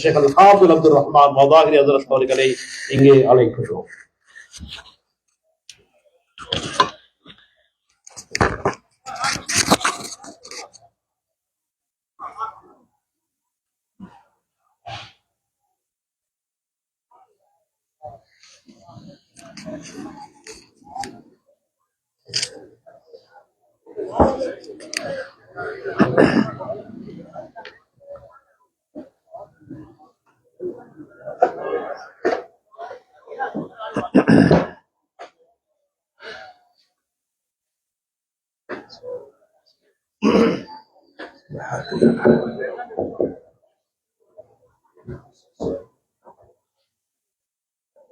ஷேக் அல் ஹாஃபிஸ் அப்துல் ரஹ்மான் மதாஹிரி ஹஜ்ரத் அவர்களை இங்கே அழைக்கிறோம்.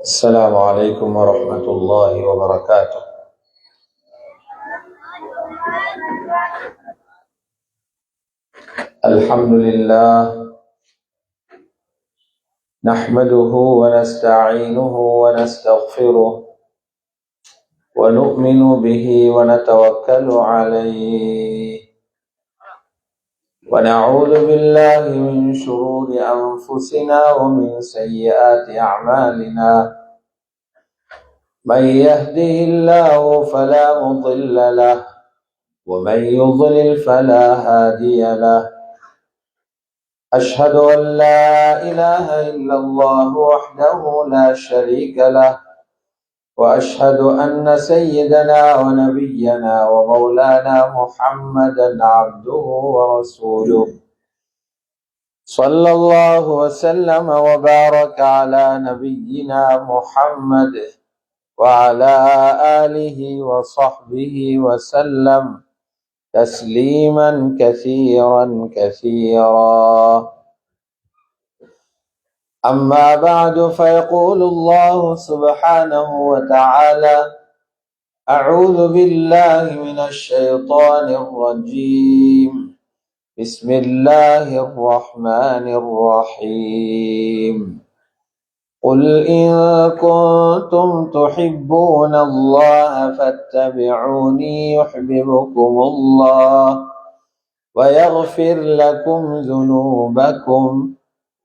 السلام عليكم ورحمة الله وبركاته. الحمد لله نحمده ونستعينه ونستغفره ونؤمن به ونتوكل عليه ونعوذ بالله من شرور أنفسنا ومن سيئات أعمالنا. من يهده الله فلا مضل له ومن يضلل فلا هادي له. أشهد أن لا إله إلا الله وحده لا شريك له وأشهد أن سيدنا ونبينا ومولانا محمدا عبده ورسوله صلى الله وسلم وبارك على نبينا محمد وعلى آله وصحبه وسلم تسليما كثيرا كثيرا. أما بعد فيقول الله سبحانه وتعالى: أعوذ بالله من الشيطان الرجيم. بسم الله الرحمن الرحيم. قل إن كنتم تحبون الله فاتبعوني يحببكم الله ويغفر لكم ذنوبكم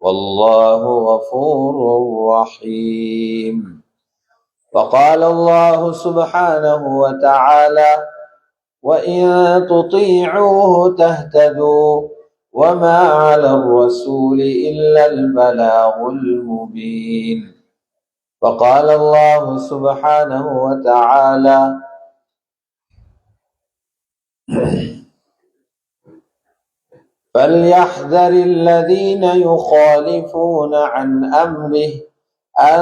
والله غفور رحيم. وقال الله سبحانه وتعالى: وإن تطيعوه تهتدوا وما على الرسول إلا البلاغ المبين. وقال الله سبحانه وتعالى: فليحذر الذين يخالفون عن أمره أن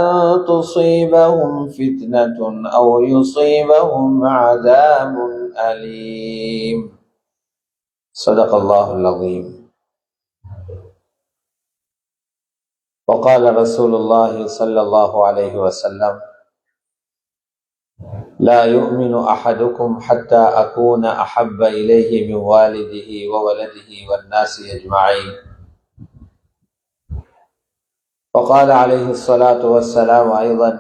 تصيبهم فتنة أو يصيبهم عذاب أليم. صدق الله العظيم. وقال رسول الله صلى الله عليه وسلم: لا يؤمن أحدكم حتى أكون أحب إليه من والده وولده والناس أجمعين. وقال عليه الصلاة والسلام أيضا: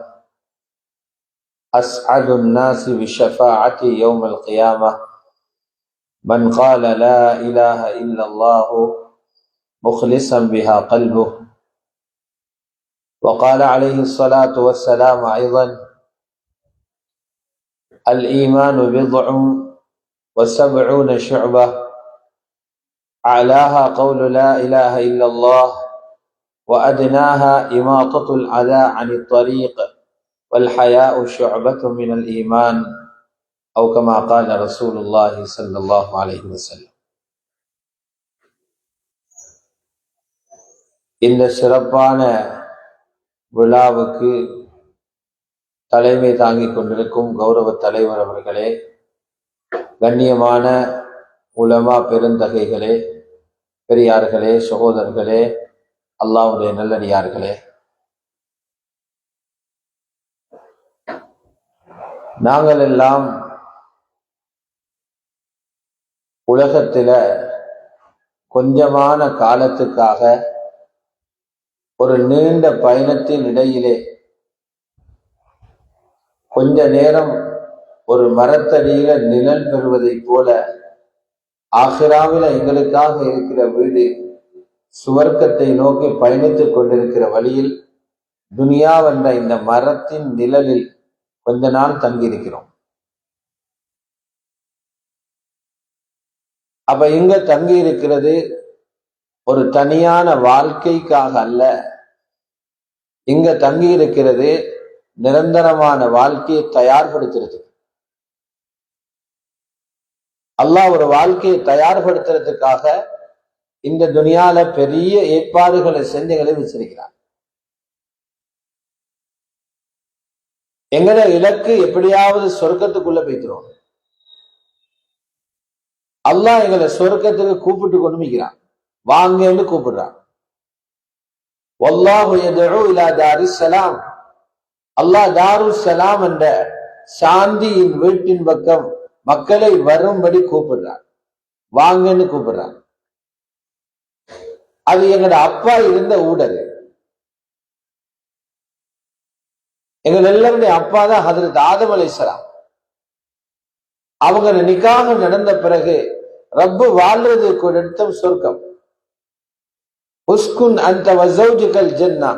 أسعد الناس بشفاعتي يوم القيامة من قال لا إله إلا الله مخلصا بها قلبه. وقال عليه الصلاة والسلام أيضا: الإيمان بضع وسبعون شعبة أعلاها قول لا إله إلا الله وأدناها إماطة الأذى عن الطريق والحياء شعبة من الإيمان أو كما قال رسول الله صلى الله عليه وسلم. இந்த சிறப்பான விழாவுக்கு தலைமை தாங்கிக் கொண்டிருக்கும் கௌரவ தலைவர் அவர்களே, கண்ணியமான உலமா பெருந்தகைகளே, பெரியார்களே, சகோதரர்களே, அல்லாஹ்வுடைய நல்லடியார்களே, நாங்கள் எல்லாம் உலகத்தில கொஞ்சமான காலத்துக்காக ஒரு நீண்ட பயணத்தின் இடையிலே கொஞ்ச நேரம் ஒரு மரத்தடியில நிழல் பெறுவதை போல ஆகிராவில எங்களுக்காக இருக்கிற வீடு சுவர்க்கத்தை நோக்கி பயணித்துக் கொண்டிருக்கிற வழியில் துனியாவென்ற இந்த மரத்தின் நிழலில் கொஞ்ச நாள் தங்கியிருக்கிறோம். அப்ப இங்க தங்கி இருக்கிறது ஒரு தனியான வாழ்க்கைக்காக அல்ல, இங்க தங்கி இருக்கிறது நிரந்தரமான வாழ்க்கையை தயார்படுத்துறது. அல்லாஹ் ஒரு வாழ்க்கையை தயார்படுத்துறதுக்காக இந்த துனியால பெரிய ஏற்பாடுகளை செஞ்சுகளை வச்சிருக்கிறார். எங்கட இலக்கு எப்படியாவது சொர்க்கத்துக்குள்ள போய்க்கிறோம். அல்லாஹ் எங்களை சொர்க்கத்துக்கு கூப்பிட்டு கொண்டு வைக்கிறான், வாங்கன்னு கூப்பிடுறான். வல்லாஹு யதுஉ இலா தாரிஸ் ஸலாம், அல்லாஹ் தாருஸ் ஸலாம் என்ற சாந்தியின் வீட்டின் பக்கம் மக்களை வரும்படி கூப்பிடுறான், வாங்கன்னு கூப்பிடுறான். அது எங்களோட அப்பா இருந்த ஊடல். எங்கள் எல்லாருடைய அப்பா தான் ஹஜ்ரத் ஆதம் அலைஹிஸ்ஸலாம். அவங்க நிக்காஹ் நடந்த பிறகு ரப்பு வாழ்றதுக்கு ஒரு இடத்தம் சொர்க்கம். உஸ்குன் அன்த வஸௌஜுகல் ஜன்னா,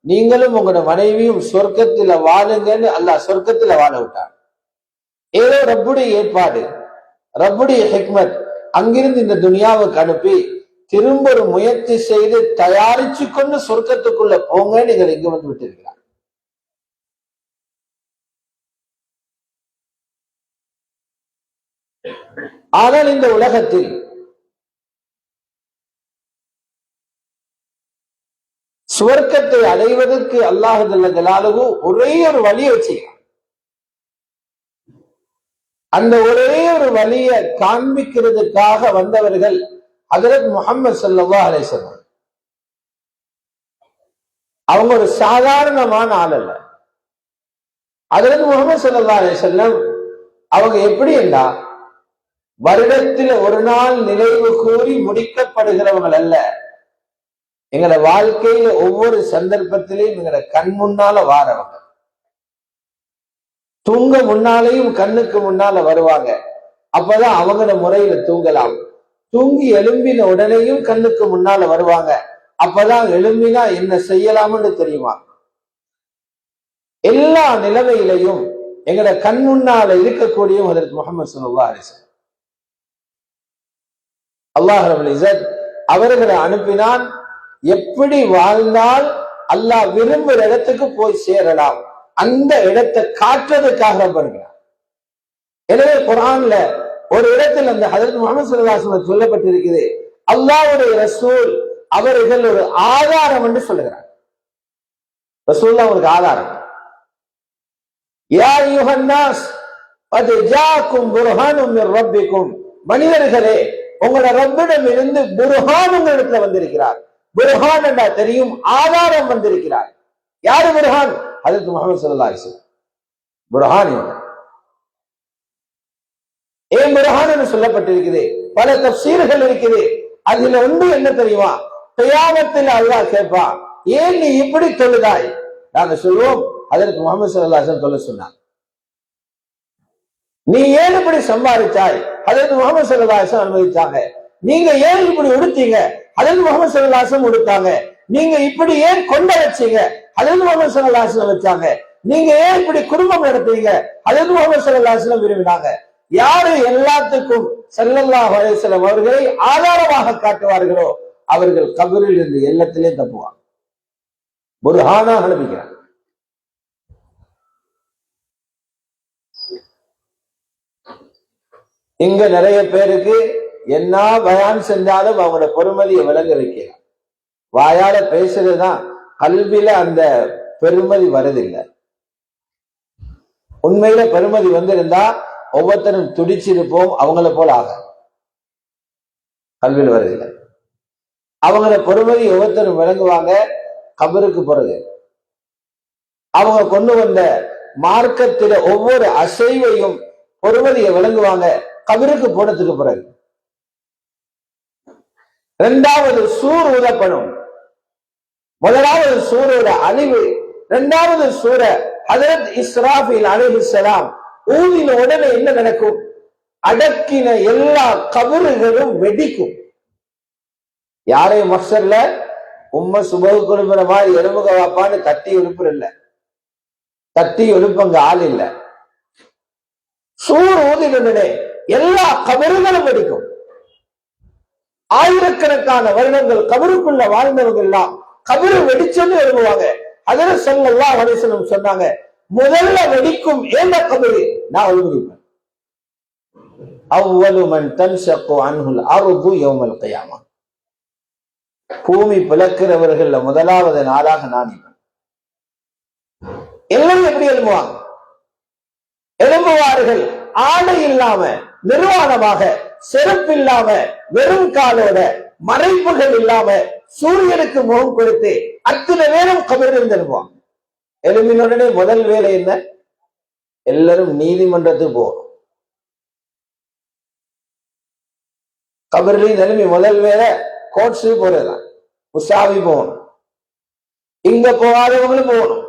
நீங்களும் உங்களோட மனைவியும் சொர்க்கத்துல வாழுங்கன்னு அல்லாஹ் சொர்க்கத்துல வாழ விட்டார். ஏதோ ரப்புடைய ஏற்பாடு, ரப்புடைய ஹிக்மத். அங்கிருந்து இந்த துனியாவுக்கு அனுப்பி திரும்ப ஒரு முயற்சி செய்து தயாரிச்சு கொண்டு சொர்க்கத்துக்குள்ள போங்க, நீங்கள் இங்க வந்து விட்டிருக்கிறார். ஆனால் இந்த உலகத்தில் சுவர்க்கத்தை அடைவதற்கு அல்லாஹ் ஜல்ல ஜலாலுஹு ஒரே ஒரு வழியை வச்சுக்கிறான். அந்த ஒரே ஒரு வழியை காண்பிக்கிறதுக்காக வந்தவர்கள் ஹஜ்ரத் முஹம்மது ஸல்லல்லாஹு அலைஹி வஸல்லம். அவங்க ஒரு சாதாரணமான ஆள் அல்ல. ஹஜ்ரத் முஹம்மது ஸல்லல்லாஹு அலைஹி வஸல்லம் அவங்க எப்படி என்றா வருடத்தில் ஒரு நாள் நினைவு கூறி முடிக்கப்படுகிறவங்க அல்ல. எங்களோட வாழ்க்கையில ஒவ்வொரு சந்தர்ப்பத்திலையும் எங்களோட கண் முன்னால வாரவங்க. தூங்க முன்னாலேயும் கண்ணுக்கு முன்னால வருவாங்க. அப்பதான் அவங்களோட முறையில தூங்கலாம். தூங்கி எழும்பின உடனேயும் கண்ணுக்கு முன்னால வருவாங்க. அப்பதான் எழும்பினா என்ன செய்யலாம்னு தெரியுமா. எல்லா நிலைமையிலையும் எங்களோட கண் முன்னால இருக்கக்கூடிய ஹஜ்ரத் முஹம்மது ஸல்லல்லாஹு அலைஹி வஸல்லம். அல்லாஹ் ரப்பல் இஸ்ஸத் அவர்களை அனுப்பினான். எப்படி வாழ்ந்தால் அல்லாஹ் விரும்புகிற இடத்துக்கு போய் சேரலாம், அந்த இடத்தை காட்டுறதுக்காக பண்ணுகிறார். எனவே குர்ஆன்ல ஒரு இடத்தில் அந்த ஹஜ்ரத் முஹம்மது ஸல்லல்லாஹு அலைஹி வஸல்லம் சொல்லப்பட்டிருக்கிறது, அல்லாஹ்வுடைய ரசூல் அவர்கள் ஒரு ஆதாரம் என்று சொல்லுகிறார். ரசூலுல்லாஹ் உங்களுக்கு ஆதாரம். யா அய்யுஹன் நாஸ் கத் ஜாஅக்கும் புர்ஹானும் மிர் ரப்பிக்கும், மனிதர்களே உங்களோட ரப்பிடம் இருந்து புர்ஹான் உங்களிடத்துல வந்திருக்கிறார். புர்ஹான் என்றா தெரியும், ஆதாரம் வந்திருக்கிறார். யாரு புர்ஹான்? ஹஜ்ரத் முஹம்மது ஸல்லல்லாஹு அலைஹி வஸல்லம். புர்ஹான் ஏன் புர்ஹான் என்று சொல்லப்பட்டிருக்குது? பல தஃசீர்கள் இருக்குது. அதுல ஒன்று என்ன தெரியுமா? கியாமத்தில் அல்லாஹ் கேட்பான், ஏன் நீ இப்படி தொழுதாய்? நாங்க சொல்லுவோம், ஹஜ்ரத் முஹம்மது ஸல்லல்லாஹு அலைஹி வஸல்லம் தொழ சொன்னார். நீ ஏன் இப்படி சம்பாதிச்சாய்? ஹஜ்ரத் முஹம்மது ஸல்லல்லாஹு அலைஹி வஸல்லம் அனுமதிச்சாங்க. நீங்க ஏன் இப்படி உடுத்தீங்க? ஹஜ்ரத் முஹம்மது ஸல்லல்லாஹு அலைஹி வஸல்லம் உடுத்தாங்க. நீங்க இப்படி ஏன் கொண்ட வச்சீங்க? ஹஜ்ரத் முஹம்மது ஸல்லல்லாஹு அலைஹி வஸல்லம் வச்சாங்க. நீங்க ஏன் இப்படி குடும்பம் நடத்துவீங்க? ஹஜ்ரத் முஹம்மது ஸல்லல்லாஹு அலைஹி வஸல்லம் விரும்பினாங்க. யாரு எல்லாத்துக்கும் ஸல்லல்லாஹு அலைஹி வஸல்லம் அவர்களை ஆதாரமாக காட்டுவார்களோ அவர்கள் கபரில் இருந்து எல்லாத்திலே தப்புவாங்க. புர்ஹானா அனுப்பிக்கிறார். இங்க நிறைய பேருக்கு என்ன பயான் செஞ்சாலும் அவங்களோட பொறுமதியை விளங்க வைக்கிறார். வாயால பேசுறதுதான், கல்வியில அந்த பெருமதி வருதில்லை. உண்மையில பெருமதி வந்திருந்தா ஒவ்வொருத்தரும் துடிச்சிருப்போம், அவங்கள போல ஆக. கல்வியில் வருதில்லை. அவங்கள பொறுமதி ஒவ்வொருத்தரும் விளங்குவாங்க கபருக்கு பிறகு. அவங்க கொண்டு வந்த மார்க்கத்தில ஒவ்வொரு அசைவையும் பொறுமதியை விளங்குவாங்க கபருக்கு போனதுக்கு பிறகு. இரண்டாவது சூர் ஊதப்படும். முதலாவது சூரோட அழிவு. இரண்டாவது சூர ஹஜ்ரத் இஸ்ராஃபீல் அலைஹிஸ்ஸலாம் ஊதின உடனே என்ன நடக்கும்? அடக்கின எல்லா கபறுகளும் வெடிக்கும். யாரையும் மக்சர்ல உம்ம சுபகுக்கு எழுப்புற மாதிரி எலும்புக வாப்பான்னு தட்டி எழுப்புற இல்ல, தட்டி எழுப்பங்க ஆள் இல்ல. சூர் ஊதினே எல்லா கபறுகளும் வெடிக்கும். ஆயிரக்கணக்கான வருடங்கள் கபருக்குள்ள வாழ்ந்தவங்க எல்லாம் கபரு வெடிச்சுன்னு எழுதுவாங்க. அதுல ஸல்லல்லாஹு அலைஹி வஸல்லம் சொன்னாங்க, முதல்ல வெடிக்கும் ஏந்த கபரு நான் எழுதிப்பேன். அவ்வளவு மன் தன்ஷக்கு அன்ஹுல் அர்து யௌமல் கியாமா, பூமி பிளக்கிறவர்கள் முதலாவது நாளாக நான் இருப்பேன். எல்லாரும் எப்படி எழும்புவாங்க? எழும்புவார்கள் ஆடை இல்லாம, நிர்வாணமாக, செருப்பில்லாம, வெறும் காலோட, மறைப்புகள் இல்லாம, சூரியனுக்கு முகம் கொடுத்து அத்தனை பேரும் கபரில் எழும்புவாங்க. எழும்பினுடனே முதல் வேலை என்ன? எல்லாரும் நீதிமன்றத்துக்கு போகணும். கபரிலையும் எழும்பி முதல் வேலை கோர்ட்ஸுக்கு போறதுதான், உஷாவி போகணும். இங்க போகாதவங்களும் போகணும்,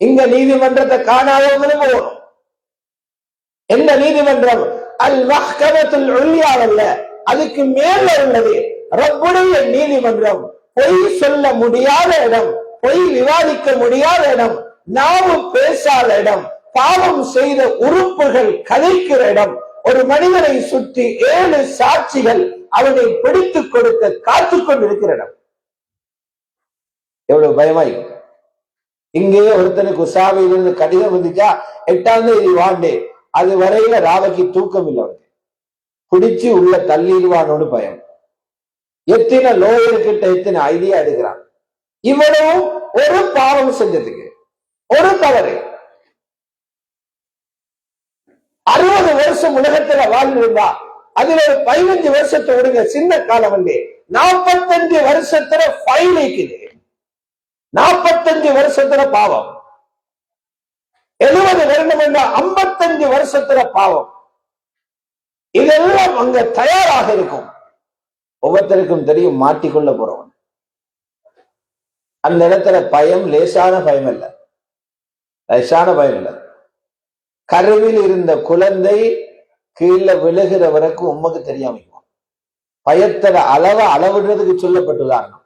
இங்க நீதிமன்றத்தை காணாதவங்களும் போகணும். என்ன நீதிமன்றம்? அல் மஹ்கமத்துல் உல்யாவல்ல, அதுக்கு மேல உள்ளது ரப்புடைய நீதிமன்றம். பொய் சொல்ல முடியாத இடம், பொய் விவாதிக்க முடியாத இடம், நாவு பேசாத இடம், பாவம் செய்த உறுப்புகள் கதைக்கிற இடம், ஒரு மனிதனை சுற்றி 7 சாட்சிகள் அவனை பிடித்துக் கொடுக்க காத்து கொண்டிருக்கிற இடம். எவ்வளவு பயமாய்! இங்கேயே ஒருத்தனுக்கு உசாவிலிருந்து கடிதம் வந்துச்சா 8ஆம் தேதி வாண்டே, அது வரையில ராவைக்கு தூக்கம் இல்லை. அவனுக்கு பிடிச்சு உள்ள தள்ளிடுவானோடு பயம். எத்தனை லோயர்கிட்ட எத்தனை ஐடியா எடுக்கிறான். இவனும் ஒரு பாவம் செஞ்சதுக்கு, ஒரு தவறு. 60 வருஷம் உலகத்துல வாழ்ந்திருந்தா அதுல ஒரு 15 வருஷத்தை விடுங்க, சின்ன காலம் வந்து 45 வருஷத்துல ஃபைல் இருக்குது. 45 வருஷத்துல பாவம். 70 வருடம் என்ற 55 வருஷத்துல பாவம். இதெல்லாம் அங்க தயாராக இருக்கும். ஒவ்வொருத்தருக்கும் தெரியும் மாட்டிக்கொள்ள போறவன். அந்த இடத்துல பயம் லேசான பயம் இல்ல, லேசான பயம் இல்ல. கருவில் இருந்த குழந்தை கீழே விழுகிற வரைக்கும் உமக்கு தெரியாம பயத்தோட அளவிடுறதுக்கு சொல்லப்பட்ட உதாரணம்.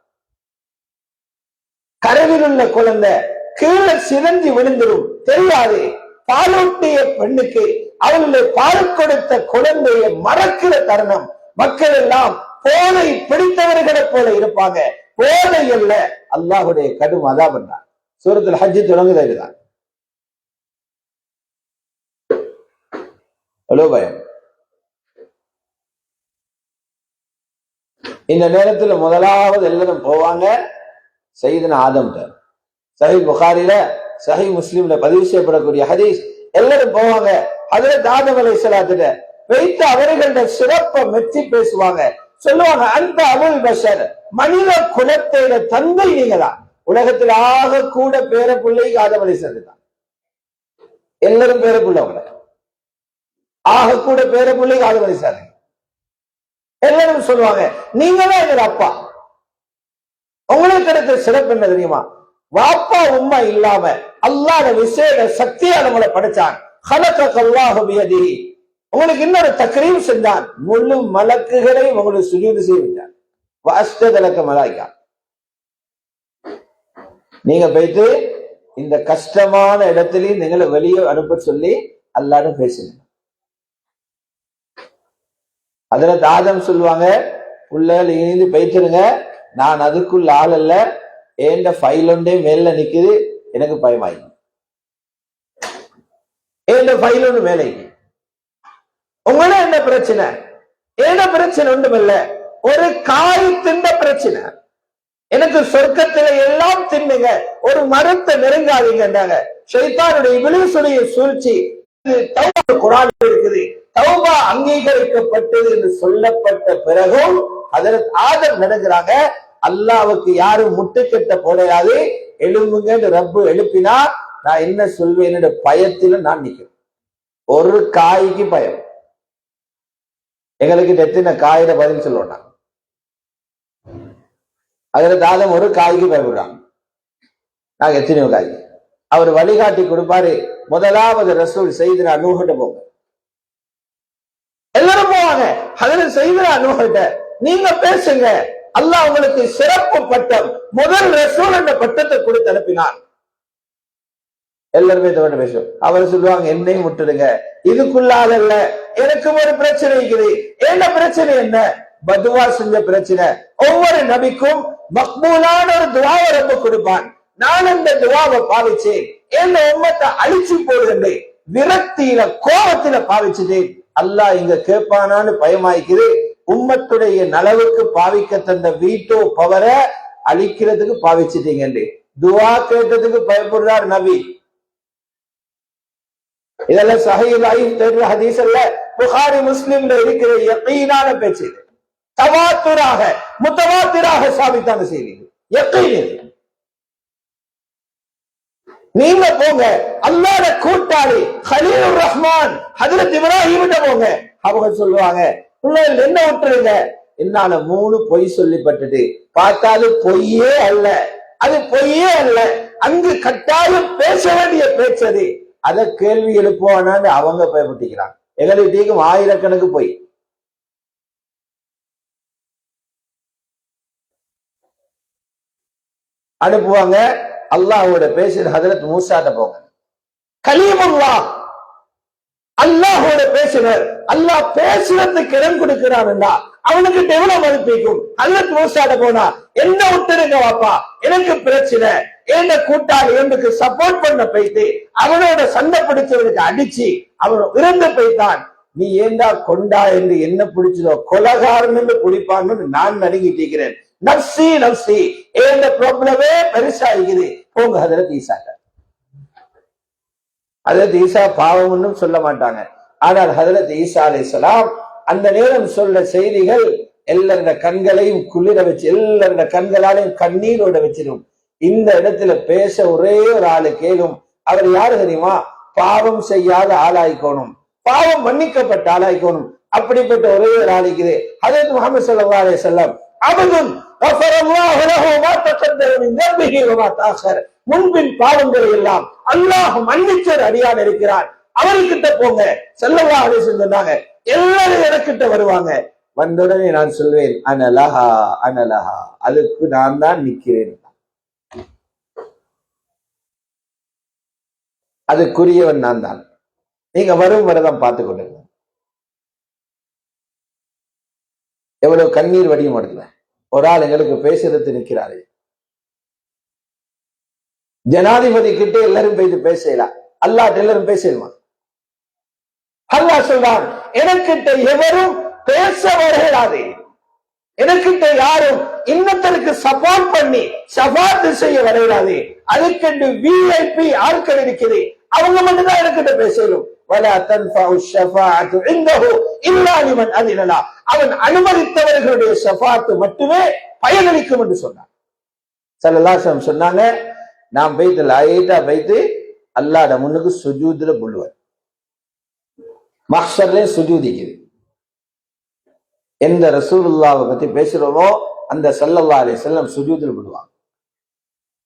கருவில் உள்ள குழந்தை கீழே சிதஞ்சி விழுந்துடும், தெரியாது. பாலூட்டிய பெண்ணுக்கு அவளுடைய பால் கொடுத்த குழந்தையை மறக்கிற தருணம். மக்கள் எல்லாம் போதை பிடித்தவர்களை போல இருப்பாங்க. போதை அல்ல, அல்லாஹுடைய கடும் அதாப் என்றார். சூரத்துல் ஹஜ் தொடங்குதான். எவ்வளவு பயம்! இந்த நேரத்துல முதலாவது எல்லாரும் போவாங்க சையதுனா ஆதம். சஹீஹ் புகாரில, சஹீஹ் முஸ்லிம்ல பதிவு செய்யப்படக்கூடிய ஹதீஸ். எல்லாரும் போவாங்க ஹஜ்ரத் ஆதம் அலைஹிஸ்ஸலாத்திட்ட வைத்து அவர்களோட சிறப்பை மெச்சி பேசுவாங்க. சொல்லுவாங்க, அந்த அபுல் பஷர், மனித குலத்தோட தந்தை நீங்க தான். உலகத்தில் ஆக கூட பேர பிள்ளை ஆதம் அலைஹிஸ்ஸலாம் தான். எல்லாரும் பேர பிள்ளைவங்க, ஆக கூட பேர பிள்ளை ஆதம் அலைஹிஸ்ஸலாம். எல்லாரும் சொல்லுவாங்க, நீங்க தான் எங்க அப்பா. உங்களுக்கு கிடைத்த சிறப்பு என்ன தெரியுமா? வாப்பா உம்மா இல்லாம அல்லாஹ் விசேட சக்தியா நம்மளை படைச்சான். ஹலகல்லாஹு பியதிஹி, உங்களுக்கு இன்னொரு தக்ரீம் செஞ்சான். முழு மலக்குகளை உங்களுக்கு சுஜூது செய்ய வச்சான். வஅஸ்ஜதலக மலாயிகா, நீங்க போயிட்டு இந்த கஷ்டமான இடத்துலயும் நீங்களை வெளியே அனுப்ப சொல்லி அல்லாஹ்ட்ட பேசுங்க. அதுல ஆதம் சொல்லுவாங்க, புள்ளைகள் இணைந்து போயிட்டுருங்க, நான் அதுக்குள்ள ஆள் அல்ல, ஏண்ட ஃபைல் ஒன்றே மேல நிக்குது, எனக்கு பயமாயி. ஏண்ட ஃபைல் ஒன்று மேலே. உங்கள என்ன பிரச்சனை? ஏன பிரச்சனை ஒன்றுமில்ல, ஒரு காய் தின்ற பிரச்சனை. எனக்கு சொர்க்கத்தில எல்லாம் தின்னுங்க, ஒரு மரத்தை நெருங்காதீங்கன்றாங்க. ஷைத்தானுடைய இப்லீஸுடைய சூழ்ச்சி தௌபா குர்ஆனில் இருக்குது. தௌபா அங்கீகரிக்கப்பட்டது என்று சொல்லப்பட்ட பிறகும் ஹஜ்ரத் ஆதம் நடக்கிறாங்க, அல்லாஹ்வுக்கு யாரும் முட்டுக்கட்ட போடையாது, எழும்புங்க ரப்பு எழுப்பினா நான் என்ன சொல்வேன் பயத்தில நான் நிற்கிறேன். ஒரு காய்க்கு பயம். எங்களுக்கு எத்தனை காயில பதில் சொல்லணும். ஹஜ்ரத் ஆதம் ஒரு காய்க்கு பயப்படுறாங்க, நாங்க எத்தனையோ காய். அவர் வழிகாட்டி கொடுப்பாரு. முதலாவது ரசூல் சையதுனா நூஹ்ட்ட போங்க. எல்லாரும் போவாங்க. ஹஜ்ரத் சையதுனா நூஹ்ட்ட நீங்க பேசுங்க, அல்லாஹ் உங்களுக்கு சிறப்பு பட்டம், முதல் ரசூல் என்ற பட்டத்தை கொடுத்து அனுப்பினான். எல்லாருமே தவறு பேசும். அவர் சொல்லுவாங்க, என்னையும் விட்டுடுங்க, இதுக்குள்ளால இல்ல, எனக்கு ஒரு பிரச்சனை இருக்குது. என்ன பிரச்சனை? என்ன? பதுவா செஞ்ச பிரச்சனை. ஒவ்வொரு நபிக்கும் மக்பூலான ஒரு துவாவை ரொம்ப கொடுப்பான். நான் அந்த துவாவை பாவிச்சேன், என்ன உம்மத்தை அழிச்சு போடுகின்றே விரக்தியில கோபத்தில பாவிச்சுட்டேன். அல்லாஹ் இங்க கேட்பானான்னு பயமாய்க்குது. உம்மத்துடைய நலவுக்கு பாவிக்க தந்த வீட்டோ பவரை அழிக்கிறதுக்கு பாவிச்சுட்டீங்க. துவா கேட்டதுக்கு பயப்படுறார் நபி. இதெல்லாம் சஹீஹ் ஹதீஸ் அல்ல, புகாரி முஸ்லிம்ல இருக்கிற யகீனான பேச்சு. தவாத்துராக முத்தவாத்திராக சாபித்தான செய்தி யகீன். நீங்க போங்க, அல்லாஹ்வுடைய கூட்டாளி கலீலுர் ரஹ்மான் ஹஜ்ரத் இப்ராஹிம் போங்க. அவங்க சொல்லுவாங்க, பிள்ளைகள் என்ன விட்டுருங்க, என்னால 3 பொய் சொல்லிப்பட்டது. பார்த்தாலும் பொய்யே அல்ல, அது பொய்யே அல்ல, அங்கு கட்டாயம் பேச வேண்டிய பேச்சது. அத கேள்வி எழுப்புவானான்னு அவங்க பயப்பட்டுக்கிறாங்க. எங்களுக்கும் ஆயிரக்கணக்கு போய் அனுப்புவாங்க. அல்லாஹ்வோட பேசுற ஹஜ்ரத் மூசாட்ட போங்க, கலீமுல்லாஹ் அல்லாஹ்வோட பேசுனர். அல்லாஹ் பேசுறதுக்கு இடம் கொடுக்கிறான்டா, அவனுக்கு எவ்வளவு மதிப்பிக்கும். ஹஜ்ரத் மூசாட்ட போனா, என்ன விட்டுருங்க வாப்பா, எனக்கு பிரச்சனை, என்ன கூட்டாளி எனக்கு சப்போர்ட் பண்ண போயிட்டு அவனோட சண்டை பிடிச்சவனுக்கு அடிச்சு அவன் இறந்து போய்த்தான். நீ ஏண்டா கொண்டா என்று என்ன பிடிச்சதோ கொலகாரன் பிடிப்பான்னு நான் நடுங்கிட்டு இருக்கிறேன். நப்சி நப்சி என்ற ப்ராப்ளமே பெருசா இருக்குது. போங்க ஹஜ்ரத் ஈசாட்ட. ஹஜ்ரத் ஈசா பாவம்னு சொல்ல மாட்டாங்க. ஆனால் ஹஜ்ரத் ஈசா அலைஹிஸ்ஸலாம் அந்த நேரம் சொல்ல செய்திகள் எல்லாருடைய கண்களையும் குளிர வச்சு, எல்லாருடைய கண்களாலையும் கண்ணீரோட வச்சிடும். இந்த இடத்துல பேச ஒரே ஒரு ஆளு கேளும். அவர் யாரு தெரியுமா? பாவம் செய்யாத ஆளாய்க்கணும், பாவம் மன்னிக்கப்பட்ட ஆளாய்க்கணும். அப்படிப்பட்ட ஒரே ஒரு ஆளுக்குது ஹஜ்ரத் முஹம்மது ஸல்லல்லாஹு அலைஹி வஸல்லம். அபதுன் கஃபரல்லாஹு லஹு மா தகத்தம மின் தம்பிஹி வ மா தஅக்கர். முன்பின் பாவங்களை எல்லாம் அல்லாஹ் மன்னிச்சர் அடியான் இருக்கிறார். அவர்கிட்ட போங்க. ஸல்லல்லாஹு அலைஹி வஸல்லம் சொன்னாங்க, எல்லாரும் எனக்கிட்ட வருவாங்க. வந்தவுடனே நான் சொல்வேன், அனலஹா அனலஹா, அதுக்கு நான் தான் நிக்கிறேன், அதுக்குரியவன் நான் தான். நீங்க வரும் வரதான் பார்த்து கொண்டிருக்க. எவ்வளவு கண்ணீர் வடியும் இடத்துல ஒரு ஆள் எங்களுக்கு பேசுறது நிக்கிறாரு. ஜனாதிபதி கிட்ட எல்லாரும் போயிட்டு பேசலாம், அல்லாஹ் எல்லாரும் பேசலாமா? அல்லாஹ் சொல்றான், எனக்கிட்ட எவரும் பேச வரலாது, எனக்கிட்ட யாரும் இன்னத்தருக்கு சப்போர்ட் பண்ணி சபாத்து செய்ய வரலாது. அதுக்கென்று விஐபி ஆட்கள் இருக்குது, அவங்க மட்டும்தான் எனக்கிட்ட பேசலும். அவன் அனுமதித்தவர்களுடைய ஷஃபாத்து மட்டுமே பயனளிக்கும் என்று சொன்னான். ஸல்லல்லாஹு அலைஹி வஸல்லம் சொன்னாங்க, நான் போயிட்டு லைட்டா போயிட்டு அல்லாஹ்ட முன்னுக்கு சுஜூதுல புள்ளுவேன். மஹ்ஷர்ல சுஜூதிக்குது. எந்த ரசூலுல்லாஹ்வை பத்தி பேசுறோமோ அந்த ஸல்லல்லாஹு அலைஹி வஸல்லம் சுஜூதுல புள்ளுவாங்க.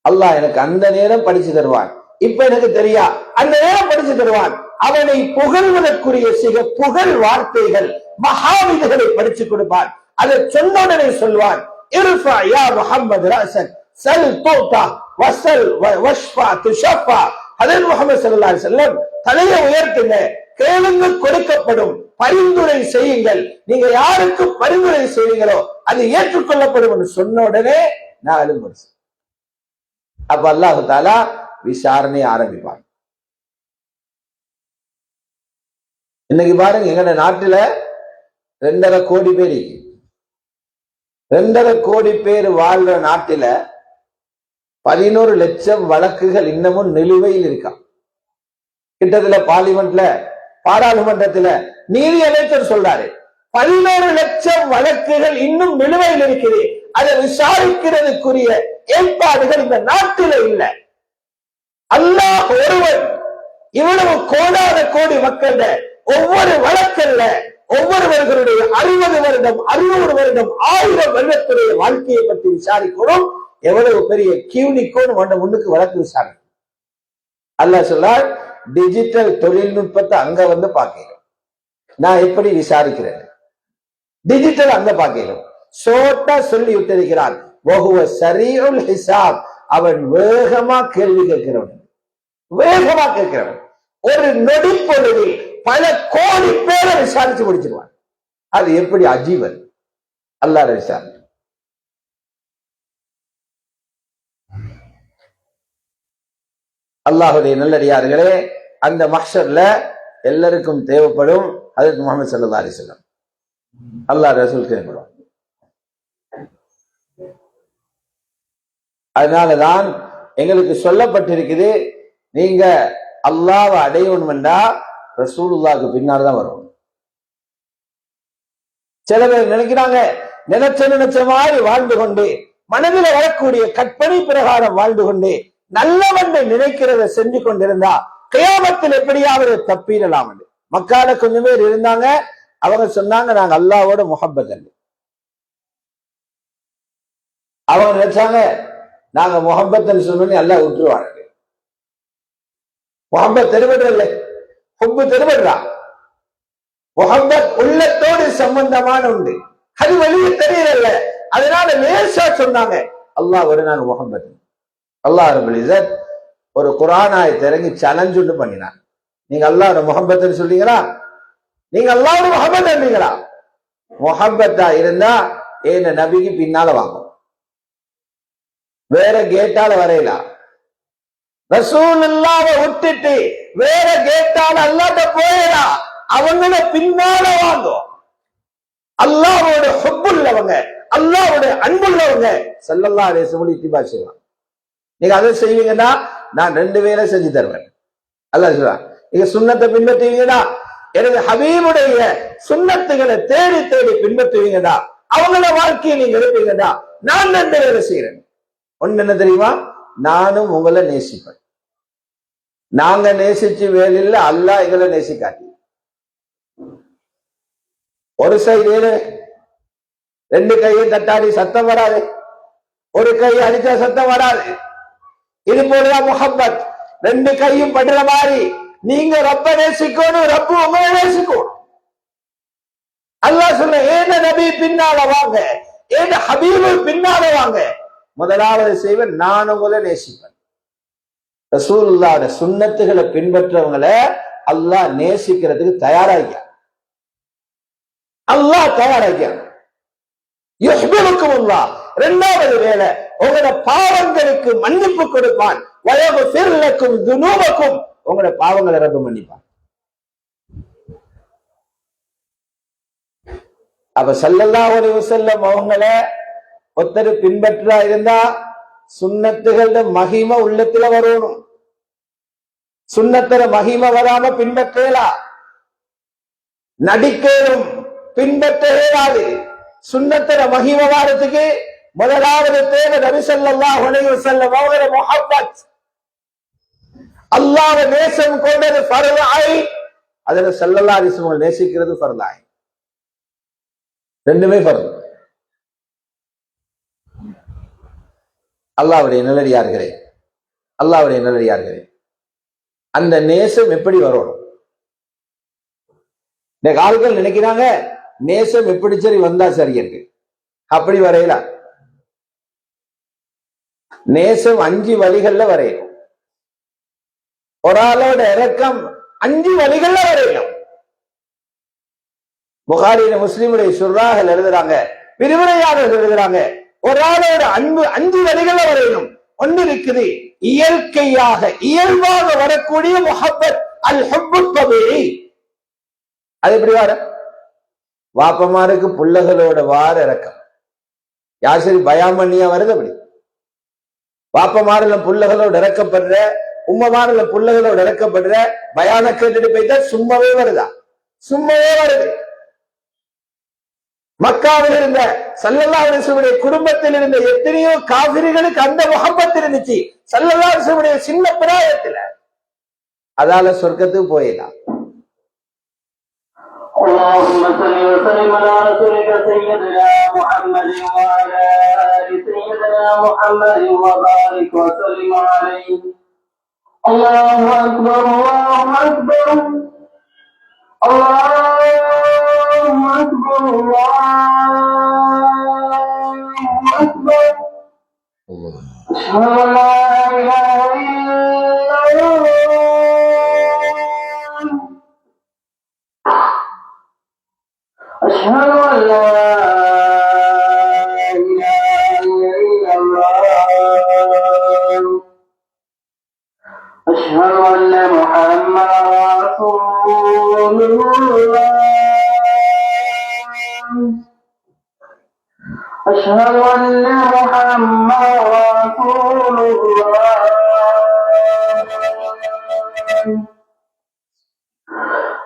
அல்லாஹ் எனக்கு அந்த நேரம் படிச்சு தருவான். இப்ப எனக்கு தெரியா, அந்த நேரம் படிச்சு தருவான். அவனை புகழ்வதற்குரிய சில புகழ் வார்த்தைகள் மஹாவிதுகளை படிச்சு கொடுப்பான். அதை சொன்னோடனே சொல்வான், இர்ஃபா யா முஹம்மது ரஸக் சல் துதா வஸல் வஷ்ஃபா துஷஃபா. ஹஜ்ரத் முஹம்மது ஸல்லல்லாஹு அலைஹி வஸல்லம் தலையை உயர்த்துங்க, கேளுங்க கொடுக்கப்படும், பரிந்துரை செய்யுங்கள், நீங்க யாருக்கு பரிந்துரை செய்வீங்களோ அது ஏற்றுக்கொள்ளப்படும் என்று சொன்ன உடனே 4 வருஷம். அப்ப அல்லாஹ் தஆலா விசாரணை ஆரம்பிப்பான். இன்னைக்கு பாருங்க, எங்க நாட்டுல 2.5 கோடி பேர், 2.5 கோடி பேர் வாழ்ற நாட்டில 11 லட்சம் வழக்குகள் இன்னமும் நிலுவையில் இருக்கா. கிட்டத்துல பார்லிமெண்ட்ல, பாராளுமன்றத்துல நீதி அமைச்சர் சொல்றாரு, 11 லட்சம் வழக்குகள் இன்னும் நிலுவையில் இருக்குது. அதை விசாரிக்கிறதுக்குரிய ஏற்பாடுகள் இந்த நாட்டில இல்லை. அல்லாஹ் ஒருவன் இவ்வளவு கோடான கோடி மக்கள் ஒவ்வொரு வழக்கல்ல ஒவ்வொருவர்களுடைய 60 வருடம் 600 வருடம் 1000 வருடத்துடைய வாழ்க்கையை பற்றி விசாரிக்கணும். எவ்வளவு பெரிய கியூனிக்கோன்னு முன்னுக்கு வழக்கு விசாரணை. அல்லாஹ் சொல்லார், டிஜிட்டல் தொழில்நுட்பத்தை அங்க வந்து பார்க்கிறோம், நான் எப்படி விசாரிக்கிறேன், டிஜிட்டல் அங்க பார்க்கிறோம். சோட்டா சொல்லி விட்டிருக்கிறான். சரீஉல் ஹிசாப், அவன் வேகமா கேள்வி கேட்கிறவன், வேகமா கேட்கிறவன். ஒரு நொடி பொழுதில் பல கோடி பேரை விசாரிச்சு முடிச்சிருவான். அது எப்படி அஜீவன் அல்லாஹ் விசாரணை. அல்லாஹுடைய நல்லடியார்களே, அந்த மஹ்ஷர்ல எல்லாருக்கும் தேவைப்படும் ஹஜ்ரத் முஹம்மது ஸல்லல்லாஹு அலைஹி வஸல்லம், அல்லாஹ் ரசூல் தேவைப்படும். அதனாலதான் எங்களுக்கு சொல்லப்பட்டிருக்குது, நீங்க அல்லாஹ்வை அடையணும்னா ரசூலுல்லாஹ்க்கு பின்னால்தான் வரணும். சில பேர் நினைக்கிறாங்க, நினைச்ச மாதிரி வாழ்ந்து கொண்டு, மனதில் வரக்கூடிய கற்பனை பிரகாரம் வாழ்ந்து கொண்டு, நல்லவன் நினைக்கிறத செஞ்சு கொண்டிருந்தா கியாமத்தில் எப்படியாவது தப்பிடலாம். மக்கால கொஞ்சம் பேர் இருந்தாங்க, அவங்க சொன்னாங்க நாங்க அல்லாஹ்வோட முஹப்பத். அவங்க நினைச்சாங்க நாங்க முஹப்பத் சொன்னோன்னு அல்லாஹ் விட்டுருவாங்க. முஹப்பத் தெருபடுறல்ல, ஹுப்பு தெருபடுறா. முஹப்பத் உள்ளத்தோடு சம்பந்தமான உண்டு, அது வெளியே தெரியல. அதனால லேசா சொன்னாங்க அல்லாஹ்வோட நாங்க முஹப்பத். அல்லாஹ் ரப்பல் இஸ்ஸத் ஒரு குர்ஆன் ஆயத்தை இறங்கி சேலஞ்ச் ஒன்று பண்ணினான். நீங்க அல்லாஹ்வோட முஹப்பத் சொல்றீங்களா? நீங்க அல்லாஹ்வோட முஹப்பத் சொல்றீங்களா? முஹப்பத்தா இருந்தா ஏன் நபிக்கு பின்னால வாங்க, வேற கேட்டால வரையலாம். ரசூலுல்லாஹ்வை விட்டுட்டு வேற கேட்டால அல்லாஹ்ட்ட போயலாம், அவங்கள பின்னால வாங்க. அல்லாஹ்வோட ஹுப்புள்ளவங்க, அல்லாஹ்வோட அன்புள்ளவங்க ஸல்லல்லாஹு அலைஹி வஸல்லம் இத்திபா செய்வாங்க. நீங்க அதை செய்வீங்கன்னா நான் 2 வேளை செஞ்சு தருவேன். அல்லாஹ் சொல்றான், நீங்க சுன்னத்தை பின்பற்றுவீங்கன்னா, எனது ஹபீபுடைய சுன்னத்துகளை தேடி தேடி பின்பற்றுவீங்கன்னா, அவங்கள வாழ்க்கையை நீங்க எடுப்பீங்கன்னா, நான் 2 வேலை செய்யறேன். ஒண்ணு என்ன தெரியுமா? நானும் உங்களை நேசிப்பேன். நாங்க நேசிச்சு வேலையில் அல்லாஹ் எங்களை நேசிக்காட்டி. ஒரு சைடு 2 கையை தட்டாடி சத்தம் வராது, ஒரு கையை அடிச்சா சத்தம் வராது. இது போலதான் முஹப்பத், 2 கையும் படுற மாதிரி. நீங்க ரப்ப நேசிக்கணும், ரப்பு உங்களை நேசிக்கணும். அல்லாஹ் சொல்ற ஏன நபி பின்னால வாங்க, ஏன ஹபீபு பின்னால வாங்க. முதலாவது செய்வன் நான் உங்களை நேசிப்பேன். ரசூலுல்லாஹ்வோட சுன்னத்துகளை பின்பற்றவங்களை அல்லாஹ் நேசிக்கிறதுக்கு தயாராகியா, அல்லாஹ் தயாராகியா. யுஹ்பிருக்குமுல்லாஹ், 2வது வேலை உங்களோட பாவங்களுக்கு மன்னிப்பு கொடுப்பான். வயக்ஃபிர் லக்கும் துனூபக்கும், உங்களோட பாவங்களை ரப்பு மன்னிப்பான். அப்ப ஸல்லல்லாஹு அலைஹி வஸல்லம் அவங்கள ஒருத்தர் பின்பற்றா இருந்தா சுன்னத்துகள மகிமை உள்ளத்துல வரணும். சுன்னத்துல மகிமை வராம பின்பற்றலாம், நடிக்கணும், பின்பற்ற இயலாது. சுன்னத்துல மகிமை வாரத்துக்கு முதலாவது தேவை நபி ஸல்லல்லாஹு அலைஹி வஸல்லம் அவங்களோட முஹப்பத். அல்லாஹ்வை நேசம் கொண்டது ஃபர்து ஐன், அதுல ஸல்லல்லாஹு அலைஹி வஸல்லம் நேசிக்கிறது ஃபர்து ஐன். 2மே ஃபர்து. அல்லாஹ்வுடைய நல்லடியார்களே, அல்லாஹ்வுடைய நல்லடியார்களே, அந்த நேசம் எப்படி வரணும்? இந்த ஆட்கள் நினைக்கிறாங்க நேசம் எப்படி சரி வந்தா சரி இருக்கு. அப்படி வரையல. நேசம் 5 வழிகள்ல வரையணும். ஒரு ஆளோட இரக்கம் 5 வழிகள்ல வரையணும். புகாரில முஸ்லிமுடைய ஷுர்ராஹ்ல எழுதுறாங்க, விரிவுரையாளர்கள் எழுதுறாங்க, ஒரு ஆளோட அன்பு 5 வழிகள்ல வரையணும். ஒன்று இருக்குது இயற்கையாக இயல்பாக வரக்கூடிய முஹப்பத், அல் ஹுப்பு தபீஇ. அது எப்படி வர? வாப்பமாருக்கு புள்ளகளோட வார இறக்கம். யார் சரி பயான் பண்ணியா வருது? அப்படி வாப்பமாரில் புள்ளகளோட இறக்கப்படுற, உம்மமாரில் புள்ளகளோட இறக்கப்படுற பயான கேட்டுட்டு போயிட்டா சும்மாவே வருதா? சும்மாவே வருது. மக்காவில் இருந்த ஸல்லல்லாஹு அலைஹி வஸல்லம் குடும்பத்தில் இருந்த எத்தனையோ காஃபிர்களுக்கு அந்த முஹப்பத் இருந்துச்சு ஸல்லல்லாஹு அலைஹி வஸல்லம் சின்ன பிராயத்துல. அதால சொர்க்கத்துக்கு போயிடலாம். اللهم صل وسلم على رسولك سيدنا محمد وعلى آل سيدنا محمد وبارك وسلم عليه. الله أكبر، الله أكبر، الله أكبر، الله أكبر أشهد أن لا إله إلا الله أشهد أن لا إله إلا الله أشهد أن محمدا رسول الله أشهد أن محمدا رسول الله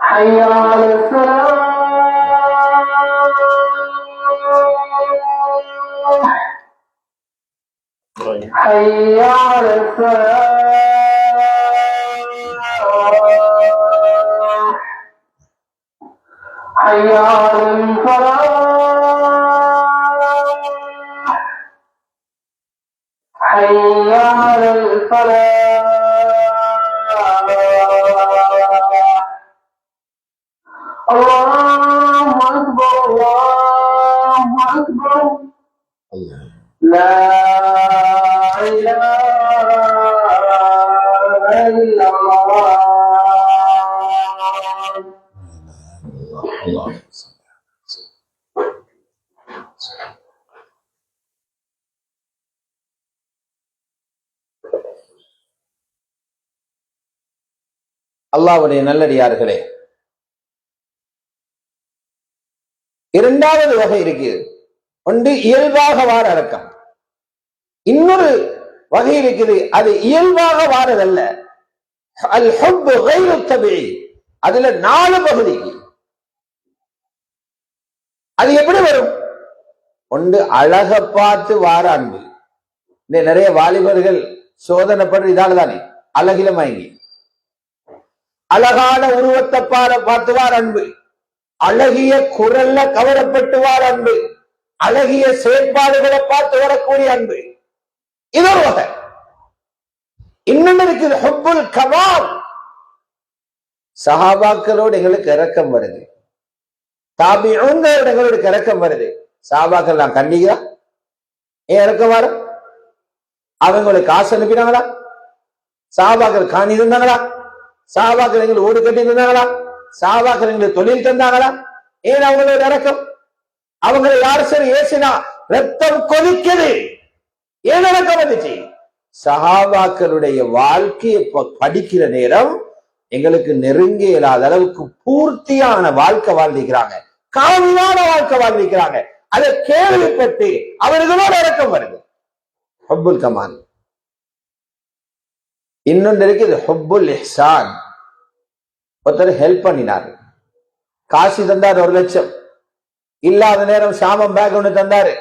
حي على الصلاة حي على الصلاة حي على الفلاح حي على الفلاح الله أكبر الله أكبر لا إله إلا الله அல்லாஹ்வுடைய நல்லடியார்களே, இரண்டாவது வகை இருக்குது. ஒன்று இயல்பாக வார அடக்கம், இன்னொரு வகை இருக்குது, அது இயல்பாக வாரதல்ல. அல் ஹுப் கைரு தபீஇ, அதுல 4 பகுதி. அது எப்படி வரும்? ஒன்று அழக பார்த்து வார அன்பு. நிறைய வாலிபர்கள் சோதனைப்படுற இதால தானே, அழகில மயங்கி. அழகான உருவத்தை பார்த்துவார் அன்பு, அழகிய குரல்ல கவரப்பட்டுவார் அன்பு, அழகிய செயற்பாடுகளை பார்த்து வரக்கூடிய அன்பு. இது ஒரு வகை. இன்னொன்று இருக்குது ஹுப்புல் கமால். சஹாபாக்களோடு எங்களுக்கு இரக்கம் வருது, தாபிஊன்களோடு எங்களுக்கு இரக்கம் வருது. சஹாபாக்கள் நான் கண்டிக்கிறா ஏன் இரக்கம் வர? அவங்களுக்கு காசு அனுப்பினாங்களா? சஹாபாக்கள் காணி இருந்தாங்களா? சஹாபாக்கள் எங்களுக்கு ஓடு கட்டி இருந்தாங்களா? சஹாபாக்கள் எங்களுக்கு தொழில் தந்தாங்களா? ஏன் அவங்களோட இறக்கம்? அவங்களை யார் சரி ஏசினா ரத்தம் கொதிக்குது, ஏன் இறக்கம் வந்துச்சு? சஹாபாக்களுடைய வாழ்க்கையை படிக்கிற நேரம் எங்களுக்கு நெருங்க இயலாத அளவுக்கு பூர்த்தியான வாழ்க்கை வாழ்ந்திருக்கிறாங்க, காமியான வாழ்க்கை வாழ்ந்திருக்கிறாங்க. அதை கேள்விப்பட்டு அவர்களோட இறக்கம் வருது. ஹுப்புல் கமால். இன்னொன்று இருக்குது ஹுப்புல் இஹ்சான். ஒருத்தர் ஹெல்ப் பண்ணினாரு, காசு தந்தாரு 1 லட்சம், இல்லாத நேரம் சாமம் பேக் ஒண்ணு தந்தாரு,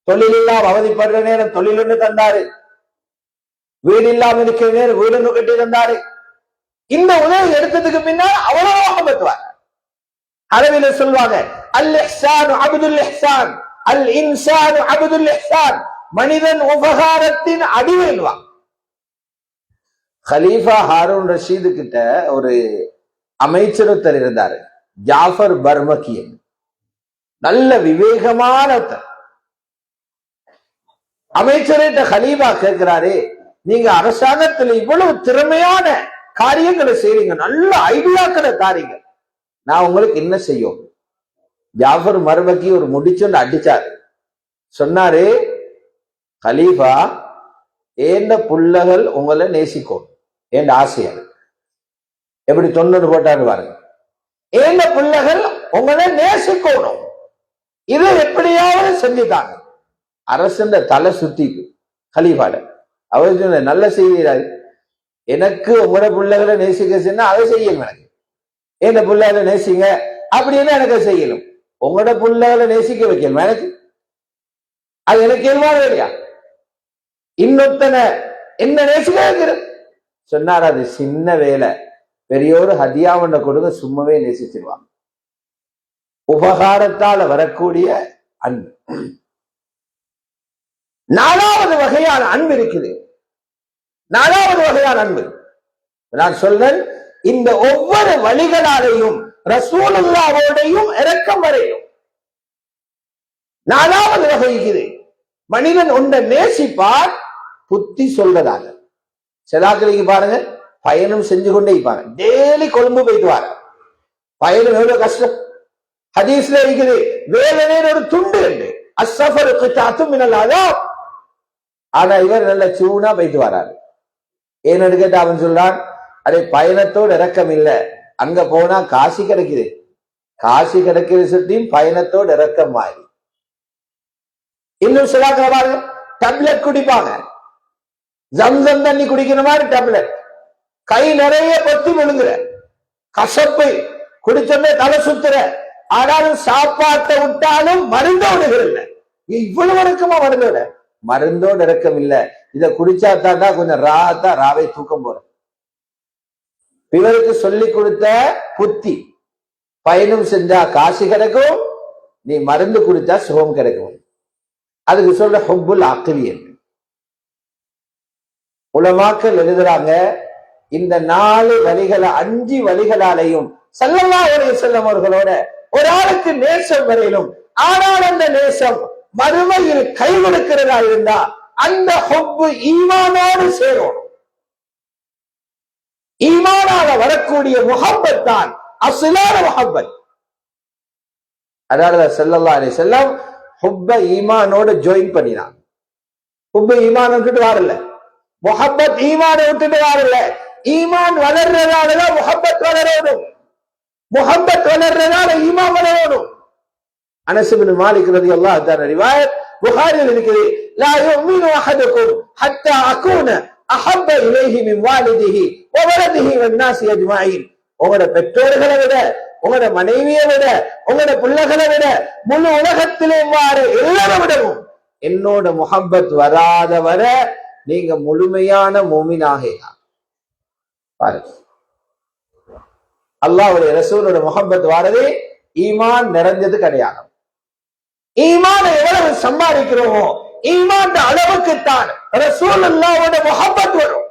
தொழில் இல்லாம அவதிப்படுற நேரம் தொழில் ஒண்ணு தந்தாரு, வீடு இல்லாம இருக்கிற நேரம் வீடு ஒண்ணு கட்டி தந்தாரு. இந்த உதவி எடுத்ததுக்கு பின்னால் அவ்வளவு பத்துவார். அரபில சொல்வாங்க அல் இஹ்சான் அப்துல் இஹ்சான், அல் இன்சான் அப்துல் இஹ்சான். மனிதன் உபகாரத்தின் அடிமைவான். கலீஃபா ஹாரூன் ரஷீது கிட்ட ஒரு அமைச்சர் இருந்தாரு, ஜாஃபர் பர்மகி. நல்ல விவேகமான அமைச்சர்கிட்ட கலீஃபா கேட்கிறாரு, நீங்க அரசாங்கத்துல இவ்வளவு திறமையான காரியங்களை செய்றீங்க, நல்ல ஐடியாக்களை தாரீங்க, நான் உங்களுக்கு என்ன செய்யும்? ஜாஃபர் பர்மகி ஒரு முடிச்சொண்டு அடிச்சாரு. சொன்னாரு, கலீஃபா, ஏந்த புள்ளகள் உங்களை நேசிக்கும், ஏண்ட ஆசையா. எப்படி தொண்ணூறு போட்டாரு பாருங்க. ஏந்த பிள்ளைகள் உங்களை நேசிக்கணும், இதை எப்படியாவது செஞ்சுட்டாங்க. அரசன் தலை சுத்தி கலீஃபாட அவர் சொன்ன, நல்ல செய்கிறாரு, எனக்கு உங்களோட பிள்ளைகளை நேசிக்க சொன்னா அதை செய்யணும், எனக்கு ஏந்த பிள்ளைகளை நேசிங்க அப்படின்னு எனக்கு செய்யணும், உங்களோட பிள்ளைகளை நேசிக்க வைக்கணும் எனக்கு, அது எனக்கு இயல்பான இல்லையா? இன்னொத்தனை என்ன நேசிக்க வைக்கிறது சொன்னார், அது சின்ன வேலை, பெரியோரு ஹதியாவண்ட கொடுங்க, சும்மாவே நேசிச்சிருவாங்க. உபகாரத்தால வரக்கூடிய அன்பு. 4வது வகையான அன்பு இருக்குது. 4வது வகையான அன்பு நான் சொல்றேன், இந்த ஒவ்வொரு வழிகளாலையும் ரசூலுல்லாஹ்வோடையும் இரக்கம் வரையும். 4வது வகை இருக்குது, மனிதன் ஒன்றை நேசிப்பார் புத்தி சொல்றதாக. சிலாக்களுக்கு பாருங்க, பயணம் செஞ்சு கொண்டே இருப்பாங்க, டெய்லி கொழும்பு போயிட்டு வார. பயணம் எவ்வளவு கஷ்டம். ஹதீஸ்ல இருக்குது, வேதனையில் ஒரு துண்டு உண்டு, அஸ்ஸஃபருக்கு தஅத்தும் மினல் அஸாப். ஆனா இவர் நல்ல சூனா போயிட்டு வராரு. ஏன்னு கேட்டா அவன் சொல்றான், அதே பயணத்தோடு இறக்கம் இல்ல, அங்க போனா காசி கிடைக்குது, காசி கிடைக்கிற சுட்டியும் பயணத்தோடு இறக்கம் மாறி. இன்னும் சில பாருங்க, டேப்லெட் குடிப்பாங்க, ஜம்சம் தண்ணி குடிக்கிற மாதிரி டேப்லெட், கை நிறைய பொத்தி விழுங்குற, கசப்பு குடிச்சோமே தலை சுத்துற, ஆனாலும் சாப்பாட்டை விட்டாலும் மருந்தோடு இல்லை. இவ்வளவு இறக்கமா மருந்தோட, மருந்தோடு இறக்கம் இல்ல. இதை குடிச்சா தாண்டா கொஞ்சம் ராத்தா ராவை தூக்கம் போற. இவருக்கு சொல்லி கொடுத்த புத்தி, பயணம் செஞ்சா காசு கிடைக்கும், நீ மருந்து குடிச்சா சுகம் கிடைக்கும். அதுக்கு சொல்ற ஹுப்புல் அக்லி என்று உலமாக்கள் எழுதுறாங்க. இந்த 4 வழிகளை 5 வழிகளாலையும் ஸல்லல்லாஹு அலைஹி வஸல்லம் அவர்களோட ஒரு ஆளுக்கு நேசம் வரையிலும், ஆனால் அந்த நேசம் மறுமையில் கைவிடுக்கிறதா இருந்தா அந்த ஹுப்பு ஈமானோடு சேரும். ஈமானாக வரக்கூடிய முஹப்பத் தான் அஸ்லான முஹப்பத். அதாவது ஸல்லல்லாஹு அலைஹி வஸல்லம் ஹுப்ப ஈமானோட ஜாயின் பண்ணினான். ஹுப்ப ஈமான் விட்டுட்டு வரல, முஹப்பத் ஈமானை விட்டுட்டு வரல. ஈமான் வளர்றதாலதான் முஹப்பத் வளரணும், முஹப்பத் வளர்றதால ஈமான் வளரணும். அனஸ் இப்னு மாலிக் ரலியல்லாஹு தஆலா ரிவாயத் புகாரியில் இருக்குது, லா யுமினு அஹதுக்கும் ஹத்தா அகூன அஹப்ப இலைஹி மின் வாலிதிஹி வ வலதிஹி வன் நாஸி அஜ்மஈன். உங்களோட பெற்றோர்களை விட, உங்களோட மனைவியை விட, உங்களோட பிள்ளைகளை விட, முழு உலகத்திலே வார எல்லாரை விடவும் என்னோட முஹப்பத் வராத வர நீங்க முழுமையான மூமினாக பாருங்க. அல்லாஹ்வுடைய ரசூலோட முஹப்பத் வாரது ஈமான் நிறைஞ்சது கிடையாது. ஈமான் எவ்வளவு சம்பாதிக்கிறோமோ ஈமான் அளவுக்குத்தான் ரசூலுல்லாஹ்வோட முஹப்பத் வரும்.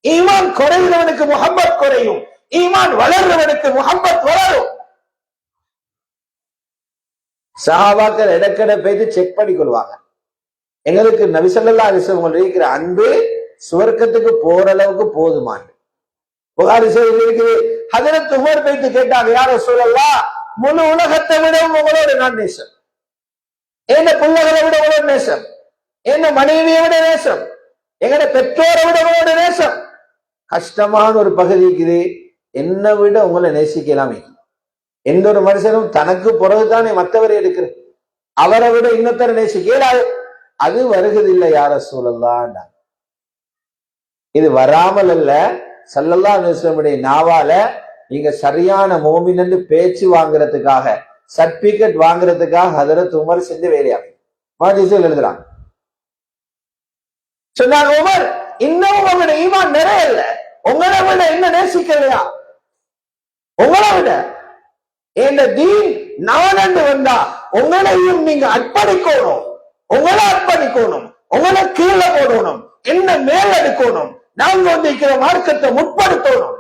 ஈமான் குறைகிறவனுக்கு முஹப்பத் குறையும், ஈமான் வளர்றவனுக்கு முஹப்பத் வளரும். சஹாபாக்கள் இடக்கடை போயிட்டு செக் பண்ணி கொள்வாங்க, எங்களுக்கு நபி ஸல்லல்லாஹு அலைஹி வஸல்லம் இருக்கிற அன்பு சுவர்க்கத்துக்கு போற அளவுக்கு போதுமான். புகாரி ஷரீஃபில் இருக்குது, ஹஜ்ரத் உமர் போயிட்டு கேட்டாங்க, யா ரசூலல்லாஹ், முழு உலகத்தை விட உங்களோட நான் நேசம், என்ன பிள்ளைகளை விட உங்களோட நேசம், என்ன மனைவியை விட நேசம், எங்கட பெற்றோரை விட உங்களோட நேசம். கஷ்டமான ஒரு பகுதி இருக்குது, என்னை விட உங்களை நேசிக்கலாமே. எந்த ஒரு மனுஷனும் தனக்கு பிறகுதானே மற்றவரை எடுக்கிற, அவரை விட இன்னொருத்தரை நேசிக்கலாது. அது வருகிறதில்லை யா ரசூலல்லாஹ். இது வராமல் அல்ல, ஸல்லல்லாஹு அலைஹி வஸல்லம் நாவால நீங்க சரியான மோமின் என்று பேச்சு வாங்குறதுக்காக, சர்டிபிகேட் வாங்குறதுக்காக ஹஜ்ரத் உமர் செஞ்ச வேலையாக மாஜிஸில் எழுதுறாங்க. சொன்னாங்க, உமர் இன்னும் உங்களோட ஈமான் நிறைய இல்ல, உங்களை விட என்ன நேசிக்கலையா, உங்களை விட இந்த தீன் நான் என்று வந்தா உங்களையும் நீங்க அர்ப்பணிக்கணும், உங்களை அர்ப்பணிக்கணும், உங்களை கீழே போடணும், என்ன மேல் எடுக்கணும், நாங்க வந்திருக்கிற மார்க்கத்தை முற்படுத்தணும்.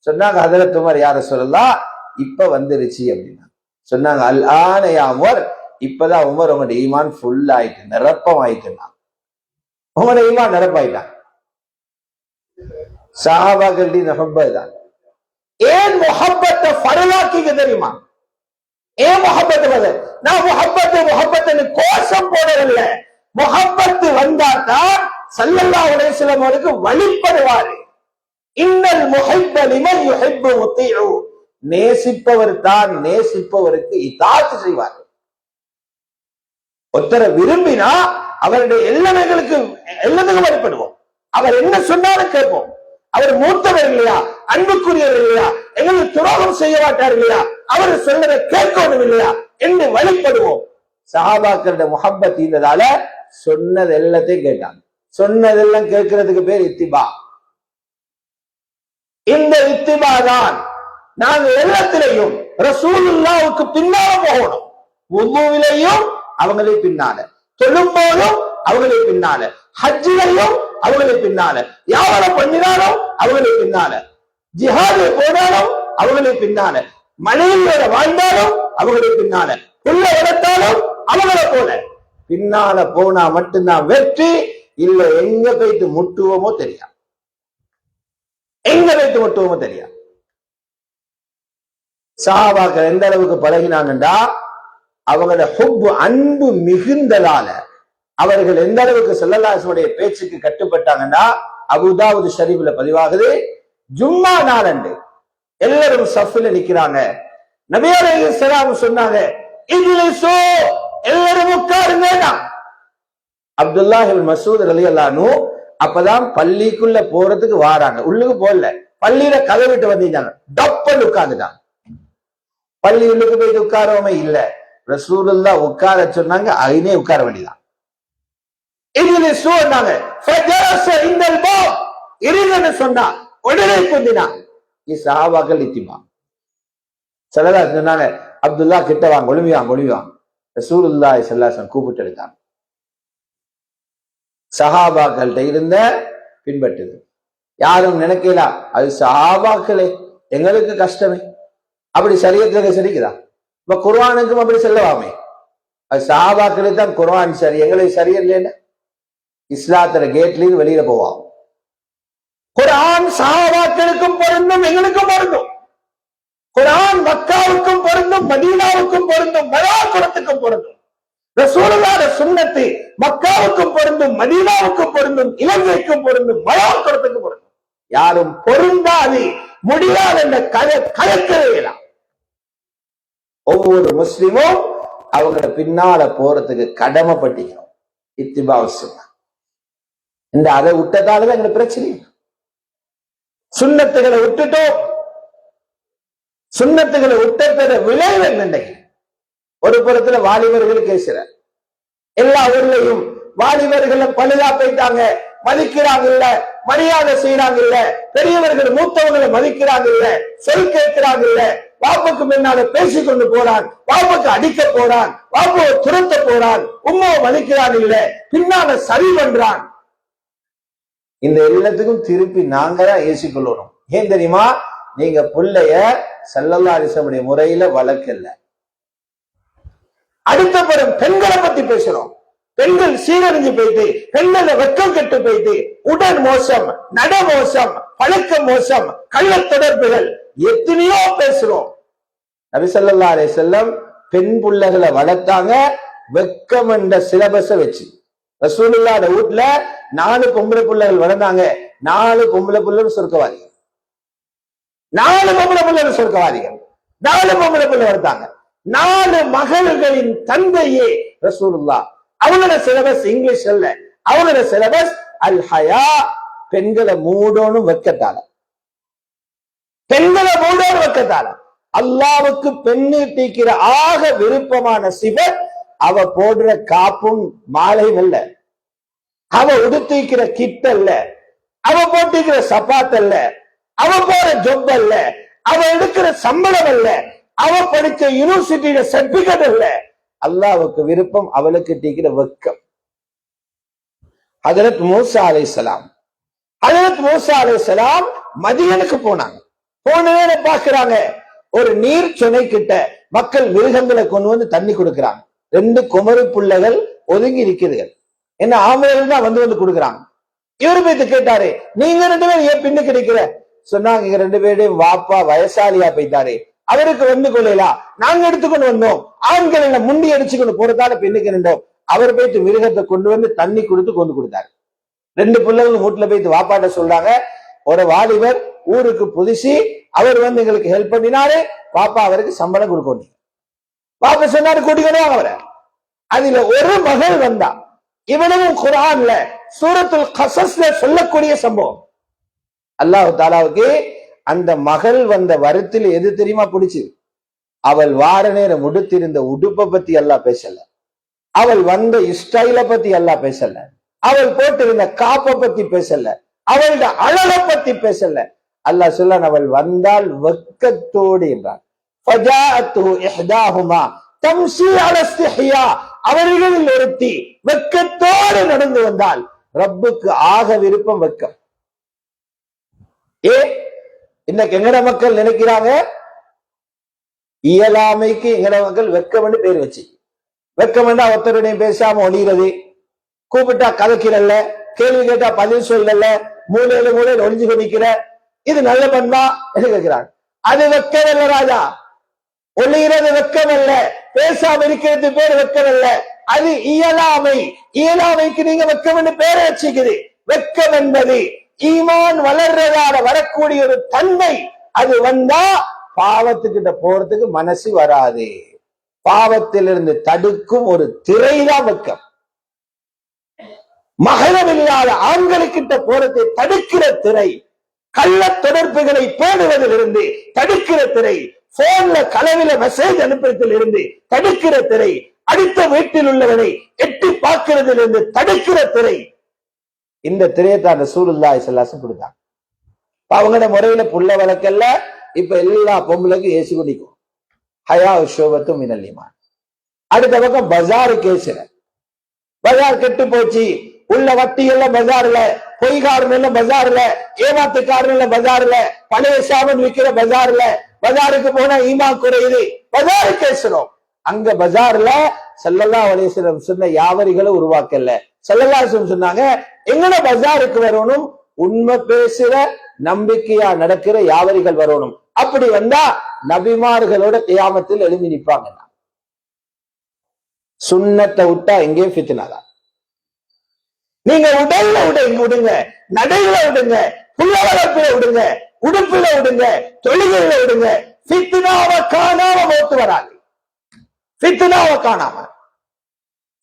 சொன்னாங்க ஹஜ்ரத் உமர், யா ரசூலல்லாஹ் இப்ப வந்துருச்சு அப்படின்னா. சொன்னாங்க, அல் ஆன யா உமர், இப்பதான் உமர் உங்களோட ஈமான் ஃபுல் ஆயிட்டு, நிரப்பம் ஆயிட்டுனா, உங்களோட ஈமான் நிரப்பாயிட்டான். சஹாபாக்கள் முஹப்பத் தான். ஏன் முஹப்பத்தை ஃபர்லாக்கிக்க தெரியுமா? ஏன் முஹப்பத் வருது? நான் முஹப்பத்து கோஷம் போடவில்லை. முஹப்பத்து வந்தாதான் ஸல்லல்லாஹு அலைஹி வஸல்லம் அவருக்கு வழிபடுவாரு. இன்னல் முஹிப்ப லிமன் யுஹிப்பு முத்தீஉ. நேசிப்பவர் தான் நேசிப்பவருக்கு இதாத் செய்வார். ஒருத்தரை விரும்பினா அவருடைய எல்லாத்துக்கும் வழிபடுவோம், அவர் என்ன சொன்னாலும் கேட்போம். அவர் மூத்தவர் இல்லையா, அன்புக்குரியவர் இல்லையா, எங்களுக்கு துரோகம் செய்ய மாட்டார் இல்லையா, அவர் சொல்றதை கேட்கணும் இல்லையா என்று வழிபடுவோம். சஹாபாக்களுடைய முஹப்பத் இருந்ததால சொன்னது எல்லாத்தையும் கேட்டாங்க. சொன்னதெல்லாம் கேட்கறதுக்கு பேர் இத்திபா. இந்த இத்திபா தான் நாங்க எல்லாத்திலையும் ரசூலுல்லாஹ்வுக்கு பின்னால போகணும். வுதுவிலையும் அவங்களே பின்னால, தொழும்போதும் அவங்களே பின்னால, ஹஜ்ஜிலையும் அவங்களே பின்னால, வியாபாரம் பண்ணினாலும் அவங்களே பின்னால, ஜிஹாது போனாலும் அவங்களே பின்னால, மனைவியோட வாழ்ந்தாலும் அவங்களே பின்னால, புள்ள வளர்த்தாலும் அவங்கள போல பின்னால போனா மட்டும்தான் வெற்றி, இல்ல எங்க போயிட்டு முட்டுவோமோ தெரியாது, எங்க போயிட்டு முட்டுவோமோ தெரியாது. சஹாபாக்கள் எந்த அளவுக்கு பழகினாங்கண்டா, அவங்களோட ஹுப் அன்பு மிகுந்ததால அவர்கள் எந்த அளவுக்கு ஸல்லல்லாஹு அலைஹி வஸல்லம் பேச்சுக்கு கட்டுப்பட்டாங்கன்னா, அபூதாவுது ஷரீஃப்ல பதிவாகுது, ஜும்மா நாளன்று எல்லாரும் சஃப்ல நிக்கிறாங்க. நபி அலைஹிஸ்ஸலாம் சொன்னாங்க, இஜ்லிஸு, எல்லாரும் உட்காருங்க. அப்துல்லாஹ் இப்னு மஸ்ஊத் ரலியல்லாஹு அன்ஹு அப்பதான் பள்ளிக்குள்ள போறதுக்கு வாராங்க, உள்ளுக்கு போகல, பள்ளியில கதவிட்டு வந்தீங்க, டப்பல் உட்கார்ந்துட்டாங்க. பள்ளி உள்ளுக்கு போய் உட்காரவே இல்ல, ரசூலுல்லாஹ் உட்கார சொன்னாங்க, அங்கேயே உட்கார வேண்டியதான். இஜ்லிஸு சொன்னாங்க, ஃபஜலஸ இன்தல் பாப், இருங்கன்னு சொன்னா உடனே குந்தினா. சஹாபாக்கள் இத்திமா ஸல்லல்லாஹு அலைஹி சொன்னாங்க, அப்துல்லா கிட்ட வாங்க, ஒளிவாங்க. ரசூலுல்லாஹி ஸல்லல்லாஹு அலைஹி வஸல்லம் கூப்பிட்டு எடுத்தாங்க. சஹாபாக்கள்கிட்ட இருந்த பின்பற்றுது. யாரும் நினைக்கல அது சஹாபாக்களே, எங்களுக்கு கஷ்டமே, அப்படி சரியத்துக்கு சரிக்குதா? இப்ப குர்ஆனுக்கும் அப்படி செல்லவாமே, அது சஹாபாக்களே தான் குர்ஆன் சரி, எங்களுக்கு சரியில்லைன்னு இஸ்லாத்துல கேட்ல இருந்து வெளியில போவாங்க. குர்ஆன் சஹாபாக்களுக்கும் பொருந்தும், எங்களுக்கும் பொருந்தும். குர்ஆன் மக்காவுக்கும் பொருந்தும், மதீனாவுக்கும் பொருந்தும், மலாக்குறத்துக்கும் பொருந்தும். ரசூலுல்லாஹ்வுடைய சுன்னத்து மக்காவுக்கும் பொருந்தும், மதீனாவுக்கும் பொருந்தும், இலங்கைக்கும் பொருந்தும், மலாக்குறத்துக்கும் பொருந்தும். யாரும் பொருந்தாது முடியாது என்ற கலக்கவே. ஒவ்வொரு முஸ்லிமும் அவங்கள பின்னால போறதுக்கு கடமைப்பட்டிக்கிறோம். இத்திபா சுன்னா. இந்த அதை விட்டதாலதான் எங்களுக்கு பிரச்சனை. சுன்னத்துகளை விட்டுட்டோம். சுன்னத்துகளை விட்டத விளைவு என்ன? ஒரு புறத்துல வாலிபர்கள் பேசுற, எல்லா ஊர்லயும் வாலிபர்கள் பழுதா போயிட்டாங்க, மதிக்கிறாங்க இல்ல, மரியாதை செய்யறாங்க இல்ல, பெரியவர்கள் மூத்தவங்களை மதிக்கிறாங்க இல்ல, சொல் கேட்கிறாங்க இல்ல, பாப்புக்கு முன்னால பேசிக்கொண்டு போறான், பாப்புக்கு அடிக்க போறான், பாப்புவை துரத்த போறான், உம்மாவை மதிக்கிறான் இல்ல, பின்னால சரி பண்றான். இந்த எல்லாத்துக்கும் திருப்பி நாங்க தான் ஏசிக்கொள்ளணும். ஏன் தெரியுமா? நீங்க பிள்ளைய ஸல்லல்லாஹு அலைஹி வஸல்லம் முறையில வளர்க்கல. அடுத்த புறம் பெண்களை பத்தி பேசுறோம். பெண்கள் சீரழிஞ்சு போயிட்டு, பெண்கள வெக்கம் கெட்டு போயிட்டு, உடல் மோசம், நட மோசம், பழக்க மோசம், கள்ள தொடர்புகள், எத்தனையோ பேசுறோம். நபி ஸல்லல்லாஹு அலைஹி வஸல்லம் பெண் பிள்ளைகளை வளர்த்தாங்க வெக்கம் என்ற சிலபஸ வச்சு. ரசூலுல்லாஹ் வீட்டுல 4 பொம்பளை பிள்ளைகள் வளர்ந்தாங்க. 4 பொம்பளை பிள்ளைகள் சொர்க்கவாதிகள். 4 பொம்பளை பிள்ளைகள் சொர்க்கவாதிகள். 4 பொம்பளை பிள்ளை வளர்த்தாங்க. 4 மகள்களின் தந்தையே ரசூலுல்லாஹ். அவங்களோட சிலபஸ் இங்கிலீஷ் அல்ல, அவங்களோட சிலபஸ் அல் ஹயா, பெண்களை மூடோனும் வெக்கத்தால. பெண்களை மூடோனும் வெக்கத்தால. அல்லாவுக்கு பெண்ணு தீக்கிற ஆக விருப்பமான சிவன் அவ போடுற காப்பும் மாலையும் அல்ல, அவ உடுத்திக்கிற கிட் அல்ல, அவ போட்டிக்கிற சப்பாத் அல்ல, அவ போற ஜொப் அல்ல, அவ எடுக்கிற சம்பளம் அல்ல, அவ படிச்ச யூனிவர்சிட்டியில சர்டிபிகேட் அல்ல. அல்லாஹ்வுக்கு விருப்பம் அவளுக்கு தீக்கிற வெக்கம். ஹஜ்ரத் மூசா அலைஹிஸ்ஸலாம், ஹஜ்ரத் மூசா அலைஹிஸ்ஸலாம் மதியனுக்கு போனாங்க. போனே பாக்குறாங்க, ஒரு நீர் சுனை கிட்ட மக்கள் மிருகங்களை கொண்டு வந்து தண்ணி கொடுக்கிறாங்க. 2 குமரி பிள்ளைகள் ஒதுங்கி இருக்கிறீர்கள், என்ன ஆம்பளைகள் தான் வந்து கொடுக்குறாங்க. இவரு போயிட்டு கேட்டாரு, நீங்க 2 பேரும் ஏன் பின்னுக்கு நிக்கிற? சொன்னாங்க, இங்க 2 பேரும் வாப்பா வயசாலியா போயிட்டாரு, அவருக்கு வந்து கொள்ளலாம், நாங்க எடுத்துக்கொண்டு வந்தோம், ஆண்கள் என்ன முண்டி அடிச்சுக்கொண்டு போறதால பின்னுக்கு நின்றோம். அவர் போயிட்டு மிருகத்தை கொண்டு வந்து தண்ணி கொடுத்து கொண்டு கொடுத்தாரு. 2 பிள்ளைகள் வீட்டுல போயிட்டு வாப்பாட்ட சொல்றாங்க, ஒரு வாலிபர் ஊருக்கு புதுசி, அவர் வந்து எங்களுக்கு ஹெல்ப் பண்ணினாரு, பாப்பா அவருக்கு சம்பளம் கொடுக்கணும். பாப்பா சொன்னாரு, கூட்டிக்கணும் அவரை. அதுல ஒரு மகள் வந்தா, இவனும் குர்ஆன்ல சூரத்துல் கஸஸ்ல சொல்லக்கூடிய சம்பவம். அல்லாஹ் தஆலாவுக்கு அந்த மகள் வந்த வருத்தில் எது தெரியுமா பிடிச்சு? அவள் வார நேரம் உடுத்திருந்த உடுப்பை பத்தி அல்லாஹ் பேசல, அவள் வந்த ஸ்டைல பத்தி அல்லாஹ் பேசல, அவள் போட்டிருந்த காப்பை பத்தி பேசல, அவளோட அழகை பத்தி பேசல. அல்லாஹ் சொல்ல, அவள் வந்தால் வெக்கத்தோடு என்றான். அவர்களில் ஒருத்தி வெக்கத்தோடு நடந்து வந்தால் ரப்புக்கு ஆக விருப்பம் வெக்கம். இன்னைக்கு எங்கட மக்கள் நினைக்கிறாங்க, இயலாமைக்கு எங்கட மக்கள் வெக்கம் பேர் வச்சு வெக்கம் வேண்டா ஒருத்தருடையும் பேசாம ஒளிகிறது, கூப்பிட்டா கதைக்கிறல்ல, கேள்வி கேட்டா பதில் சொல்லல, மூலையில ஒளிஞ்சு கொண்டிருக்கிற, இது நல்ல பண்பா என்று கேட்கிறார். அது வெக்கமல்ல ராஜா, ஒளிகிறது வெக்கமல்ல, பேசாம இருக்கிறது பேர் வெக்கமல்ல, அது இயலாமை. இயலாமைக்கு நீங்க வெக்கம் என்று பேரை வச்சுக்குது. வெக்கம் என்பது ஈமான் வளர்றதால வரக்கூடிய ஒரு தன்மை. அது வந்தா பாவத்துக்கிட்ட போறதுக்கு மனசு வராது. பாவத்திலிருந்து தடுக்கும் ஒரு திரைதான் வெக்கம். மகனமில்லாத ஆண்களுக்கிட்ட போறதை தடுக்கிற திரை, கள்ள தொடர்புகளை பேணுவதிலிருந்து தடுக்கிற திரை, போன்ல கலவில மெசேஜ் அனுப்புறதில் இருந்து தடுக்கிற திரை, அடுத்த வீட்டில் உள்ளவனை எட்டி பார்க்கிறதிலிருந்து தடுக்கிற திரை. இந்த திரையை தான் ரசூலுல்லாஹி ஸல்லல்லாஹு அலைஹி வஸல்லம் கொடுத்தாங்க. அவங்களோட முறையில புள்ள வழக்கல்ல, இப்ப எல்லா பொம்பளைக்கும் ஏசி குடிக்கும். ஹயா ஷோபத்து மினல் ஈமான். அடுத்த பக்கம் பஜாரு கேசுற, பஜார் கெட்டு போச்சு, உள்ள வட்டி எல்லாம் பஜார்ல, பொய்காரன் எல்லாம் பஜார்ல, ஏமாத்துக்காரன் எல்லாம் பஜார்ல, பழைய சாமன் விற்கிற பஜார்ல, பஜாருக்கு போனா ஈமா குறையுது, பஜாரு கேசுறோம். அங்க பஜார்ல ஸல்லல்லாஹு அலைஹி வஸல்லம் சொன்ன வியாபாரிகளை உருவாக்கல. ஸல்லல்லாஹு அலைஹி வஸல்லம் சொன்னாங்க, எங்கட பஜாருக்கு வரணும் உண்மை பேசுற நம்பிக்கையா நடக்கிற வியாபாரிகள் வரணும். அப்படி வந்தா நபிமார்களோட கியாமத்தில் எழுதி நிற்பாங்க. சுன்னத்தை விட்டா எங்கேயும் ஃபித்னாதான். நீங்க உடல்ல விடுங்க, நடையில விடுங்க, புள்ள வளர்ப்பில விடுங்க, உடுப்பில விடுங்க, தொழுகையில விடுங்க, ஃபித்னாவை காணாம மௌத்து வராது. ஃபித்னாவை காணாம.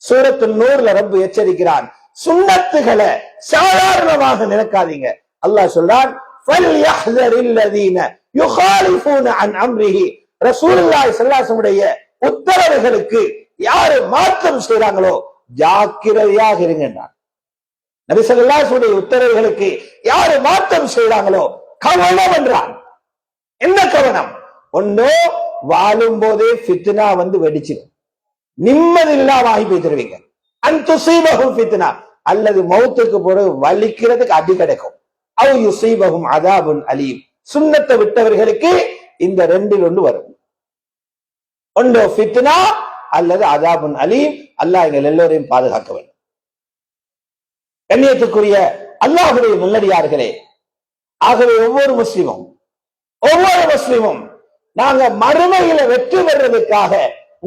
சூரத்து நூர்ல ரப்பு எச்சரிக்கிறான், சுன்னத்துகளை சாதாரணமாக நினைக்காதீங்க. அல்லாஹ் சொல்றான், ஃபல்யஹ்தரில்லதீன யுகாலிஃபூன அன் அம்ரிஹி. ரசூலுல்லாஹி ஸல்லல்லாஹு அலைஹி வஸல்லம் உத்தரவுகளுக்கு யாரு மாற்றம் செய்றாங்களோ ஜாக்கிரதையாக இருங்கன்றான். நபி ஸல்லல்லாஹு அலைஹி வஸல்லம் உத்தரவுகளுக்கு யாரு மாற்றம் செய்றாங்களோ கவனம் என்றான். என்ன கவனம்? ஒன்னோ வாழும் போதே ஃபித்னா வந்து வெடிச்சிடும், நிம்மதி இல்லாம ஆகி போய் தருவீங்க. அன்துசீபஹும் ஃபித்னா, அல்லது மௌத்துக்கு பிறகு வலிக்கிறதுக்கு அடி கிடைக்கும். அவ் யுசீபஹும் அதாபுன் அலீம். சுன்னத்தை விட்டவர்களுக்கு இந்த ரெண்டில் ஒன்று வரும். ஒன்று ஃபித்னா அல்லது அதாபுன் அலீம். அல்லாஹ் எங்கள் எல்லோரையும் பாதுகாக்க வேண்டும். கண்ணியத்துக்குரிய அல்லாஹ்வுடைய நல்லடியார்களே, ஆகவே ஒவ்வொரு முஸ்லிமும் நாங்க மறுமையில வெற்றி பெறுவதற்காக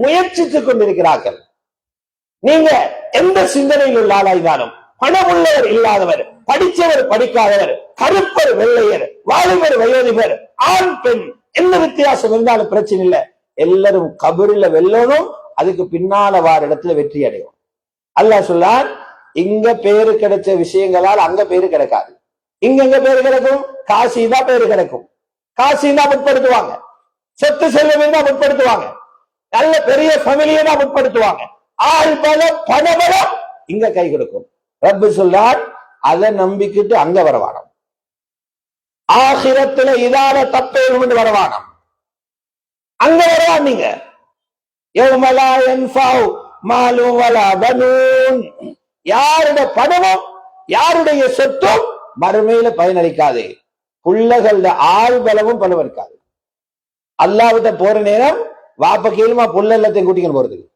முயற்சித்துக் கொண்டிருக்கிறார்கள். நீங்க எந்த சிந்தனையில் உள்ள ஆளாயினாலும், பணம் உள்ளவர் இல்லாதவர், படித்தவர் படிக்காதவர், கருப்பர் வெள்ளையர், வாலிபர் வயோதிபர், ஆண் பெண், என்ன வித்தியாசம் இருந்தாலும் பிரச்சனை இல்லை. எல்லாரும் கபரில வெல்லணும். அதுக்கு பின்னால வார இடத்துல வெற்றி அடையும். அல்லாஹ் சொல்லான், இங்க பேரு கிடைச்ச விஷயங்களால் அங்க பேரு கிடைக்காது. இங்க பேரு கிடைக்கும், காசிதான் பேரு கிடைக்கும். காசிதான் முற்படுத்துவாங்க, சொத்து செல்வம் தான் முற்படுத்துவாங்க, நல்ல பெரிய ஃபேமிலியை தான் முற்படுத்துவாங்க, ஆள் பலம் பணபலம் இங்க கை கொடுக்கும். ரப்பு சொல்றான், அதை நம்பிக்கிட்டு அங்க வரவானம். ஆகிரத்துல இதான தப்பேன்னு வரவானம், அங்க வரவான். நீங்க யௌமலா யன்ஃபவு மாலும் வலா பனூன். யாருடைய பணமும் யாருடைய சொத்தும் மறுமையில பயனளிக்காது. புள்ளகள ஆள் பலமும் பலம் இருக்காது. அல்லாஹ்விட்ட போற நேரம் வாப்ப கீழுமா புள்ள எல்லாத்தையும் கூட்டிக்கணும் போறதுக்கு.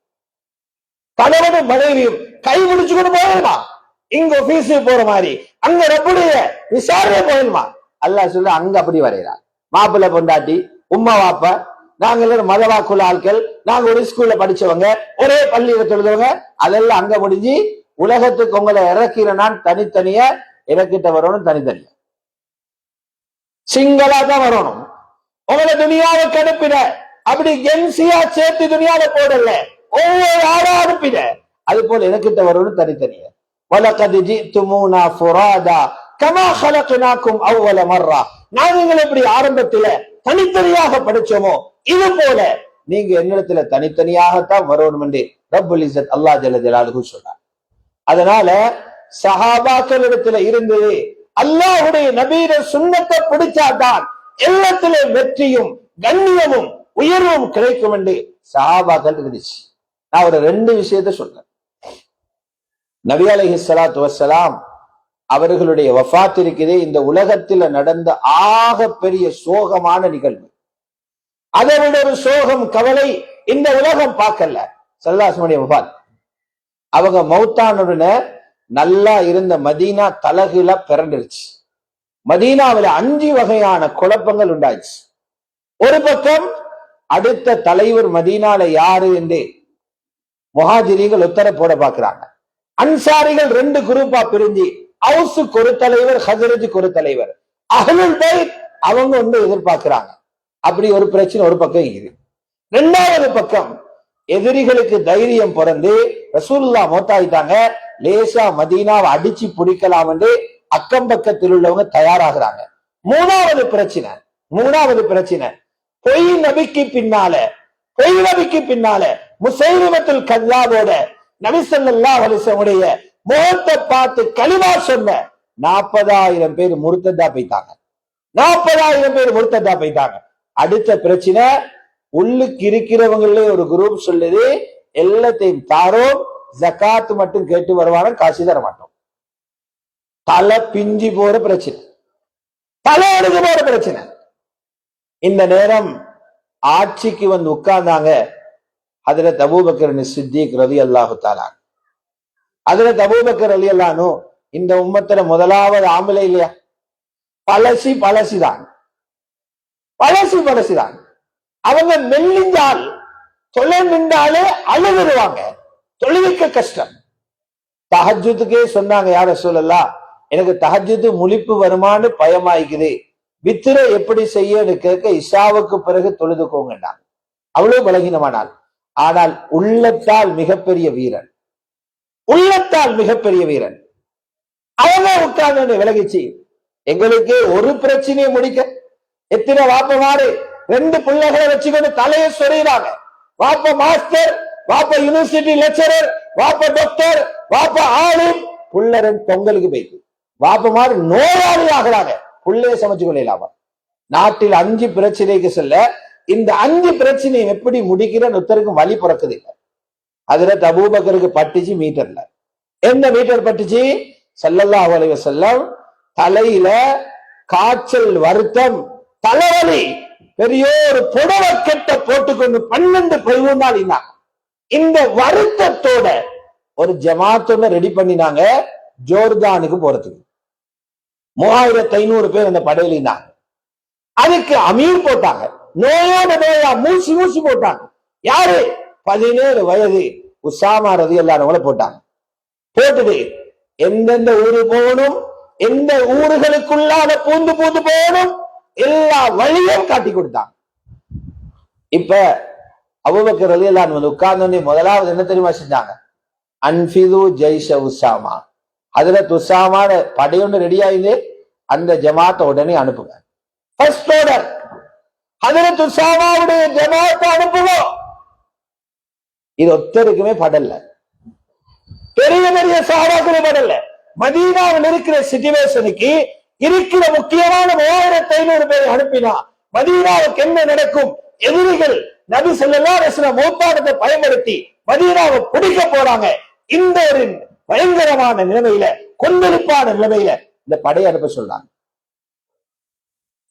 கணவனும் மனைவியும் கை முடிச்சுக்கொண்டு போயிடுமா. இங்க ஆபீஸுக்கு போற மாதிரி அங்க ரப்புடைய விசாரணை போயிடுமா. அல்லாஹ் சொல்ல, அங்க அப்படி வரைகிறார். மாப்பிள்ளை பொண்டாட்டி, உம்மா வாப்பா, நாங்க எல்லாரும் மதவாக்குள்ள ஆட்கள், நாங்க ஒரு ஸ்கூல்ல படிச்சவங்க, ஒரே பள்ளியில தொழுதவங்க, அதெல்லாம் அங்க முடிஞ்சு உலகத்துக்கு உங்களை இறக்கிற நான் தனித்தனியா இறக்கிட்ட வரணும். தனித்தனியா சிங்களா தான் வரணும். உங்களை துணியாவை கடுப்பிட அப்படி ஜென்சியா சேர்த்து துணியால போடல, ஒவ்வொரு ஆளா அனுப்பிட. அது போல எனக்கிட்ட வரணும் தனித்தனியா. வலகத் ஜிதுமூனா ஃபுராதா கமா خلقناكم اول مره. நாங்கள் எப்படி ஆரம்பத்துல தனித்தனியாக படிச்சோமோ இது போல நீங்க என்னிடத்துல தனித்தனியாகத்தான் வரணும் என்று ரப்புல் இஸ்ஸத் அல்லாஹ் ஜல்ல ஜலாலுஹு சொல்றார். அதனால சஹாபாக்களிடத்துல இருந்தது அல்லாஹ்வுடைய நபியிட சுன்னத்தை பிடிச்சாதான் எல்லாத்திலும் வெற்றியும் கண்ணியமும் உயர்வும் கிடைக்கும் என்று சஹாபாக்கள் இருந்துச்சு. நான் ஒரு 2 விஷயத்தை சொல்றேன். நபி அலைஹிஸ்ஸலாத்து வஸ்ஸலாம் அவர்களுடைய வஃபாத் இருக்கிறதே இந்த உலகத்தில் நடந்த ஆக பெரிய சோகமான நிகழ்வு. அதை விட ஒரு சோகம் கவலை இந்த உலகம் பார்க்கல. ஸல்லல்லாஹு வஃபாத். அவங்க மௌத்தானுடனே நல்லா இருந்த மதீனா தலகுல பிறந்துருச்சு. மதீனாவில் 5 வகையான குழப்பங்கள் உண்டாச்சு. ஒரு பக்கம் அடுத்த தலைவர் மதீனால யாரு என்று முஹாஜிரிகள் உத்தரவு போட பாக்குறாங்க. அன்சாரிகள் 2 குரூப்பா பிரிஞ்சு, அவுஸுக்கு ஒரு தலைவர், ஹஸரஜுக்கு ஒரு தலைவர், அஹ்லுல் பைத் அவங்க ஒன்று எதிர்பார்க்கிறாங்க. அப்படி ஒரு பிரச்சனை ஒரு பக்கம் இது. 2வது பக்கம் எதிரிகளுக்கு தைரியம் பிறந்து ரசூலுல்லாஹ் மௌத்தாயிட்டாங்க, லேசா மதீனாவை அடிச்சு பிடிக்கலாம் என்று அக்கம் பக்கத்தில் உள்ளவங்க தயாராகிறாங்க. 3வது பிரச்சனை பொய் நபிக்கு பின்னால முஸைலிமத்துல் கல்லாபோட நபி ஸல்லல்லாஹு அலைஹி வஸல்லம் முகத்தை பார்த்து கலிமா சொன்ன 40,000 பேர் முர்த்ததா போயிட்டாங்க. 40,000 பேர் முர்த்ததா போயிட்டாங்க. அடுத்த பிரச்சனை, உள்ளுக்கு இருக்கிறவங்களே ஒரு குரூப் சொல்லுது, எல்லாத்தையும் தாரோம், ஜகாத் மட்டும் கேட்டு வருவான, காசு தர மாட்டோம். தலை பிஞ்சி போற பிரச்சனை, தலை எடுக்க போற பிரச்சனை. இந்த நேரம் ஆட்சிக்கு வந்து உட்கார்ந்தாங்க ஹஜ்ரத் அபூபக்கர் சித்திக் ரலியல்லாஹு தஆலா. ஹஜ்ரத் அபூபக்கர் ரலியல்லாஹு அன்ஹு இந்த உம்மத்துல முதலாவது ஆம்பளை இல்லையா? பழசிதான். அவங்க மெல்லிஞ்சால் தொலை நின்றாலே அழுதுருவாங்க, தொழுவிக்க கஷ்டம். தஹஜ்ஜுதுக்கே சொன்னாங்க, யார் ரசூலல்லாஹ் எனக்கு தஹஜ்ஜுது முழிப்பு வருமானு பயமாயிக்குது, வித்திர எப்படி செய்யன்னு கேட்க இஷாவுக்கு பிறகு தொழுதுக்கோங்கண்டாங்க. அவ்வளவு பலகீனமானால், ஆனால் உள்ளத்தால் மிகப்பெரிய வீரன், அவங்க உட்கார்ந்து விலகிச்சு. எங்களுக்கு ஒரு பிரச்சனையை முடிக்க எத்தனை வாப்பமாறு 2 பிள்ளைகளை வச்சுக்கொண்டு தலையை சொறிகிறாங்க. வாப்ப மாஸ்டர், வாப்ப யூனிவர்சிட்டி லெக்சரர், வாப்ப டாக்டர், வாப்ப ஆளும், புள்ளரன் பொங்கலுக்கு போயிட்டு வாப்பமாறு நோயாளி ஆகிறாங்க. புள்ளைய சமைச்சு கொள்ளலாமா? நாட்டில் 5 பிரச்சனைக்கு சொல்ல, இந்த 5 பிரச்சனையை எப்படி முடிக்கிறன்னு ஒருத்தருக்கு வழி பிறக்குது இல்லை. ஹஜ்ரத் அபூபக்கருக்கு பட்டுச்சு மீட்டர்ல. என்ன மீட்டர் பட்டுச்சு? ஸல்லல்லாஹு அலைஹி வஸல்லம் தலையில காய்ச்சல், வருத்தம், தலைவலி, பெரிய ஒரு புடவை கெட்ட போட்டுக்கொண்டு 12 பதிமூணு நாள் இந்த வருத்தத்தோட ஒரு ஜமாத்தொன்னு ரெடி பண்ணினாங்க ஜோர்தானுக்கு போறதுக்கு. 3500 பேர் அந்த படையில இருந்தாங்க. அதுக்கு அமீர் போட்டாங்க, நோயா மூசி போட்டாங்க. யாரு? 17 வயது உசாமா ரலியல்லாஹு அன்ஹு போட்டாங்க. போட்டுட்டு எந்தெந்த ஊரு போகணும், எந்த ஊர்களுக்குள்ளான பூந்து போகணும், எல்லா வழியும் காட்டி கொடுத்தாங்க. இப்ப அபூபக்கர் ரலியல்லாஹு அன்ஹு உட்கார்ந்து முதலாவது என்ன தெரியுமா செஞ்சாங்க? அன்ஃபிது ஜைஷ உசாமா. ஹஜ்ரத் உசாமான படையொன்று ரெடி ஆயிது, அந்த ஜமாத்தை உடனே அனுப்புங்க. ஃபர்ஸ்ட் ஆர்டர், ஹஜ்ரத் உசாமாவுடைய ஜமாத்தை அனுப்புவோம். இது ஒத்தருக்குமே படல, பெரிய சஹாபாக்களே படல. மதீனாவில் இருக்கிற சிச்சுவேஷனுக்கு இருக்கிற முக்கியமான 3500 பேரை அனுப்பினா மதீனாவுக்கு என்ன நடக்கும்? எதிரிகள் நபி ஸல்லல்லாஹு அலைஹி வஸல்லம் மௌத்தானத்தை பயன்படுத்தி மதீனாவை பிடிக்க போறாங்க. இந்த ஒரு பயங்கரமான நிலைமையில, கொந்தளிப்பான நிலைமையில இந்த படையை அனுப்ப சொல்றாங்க.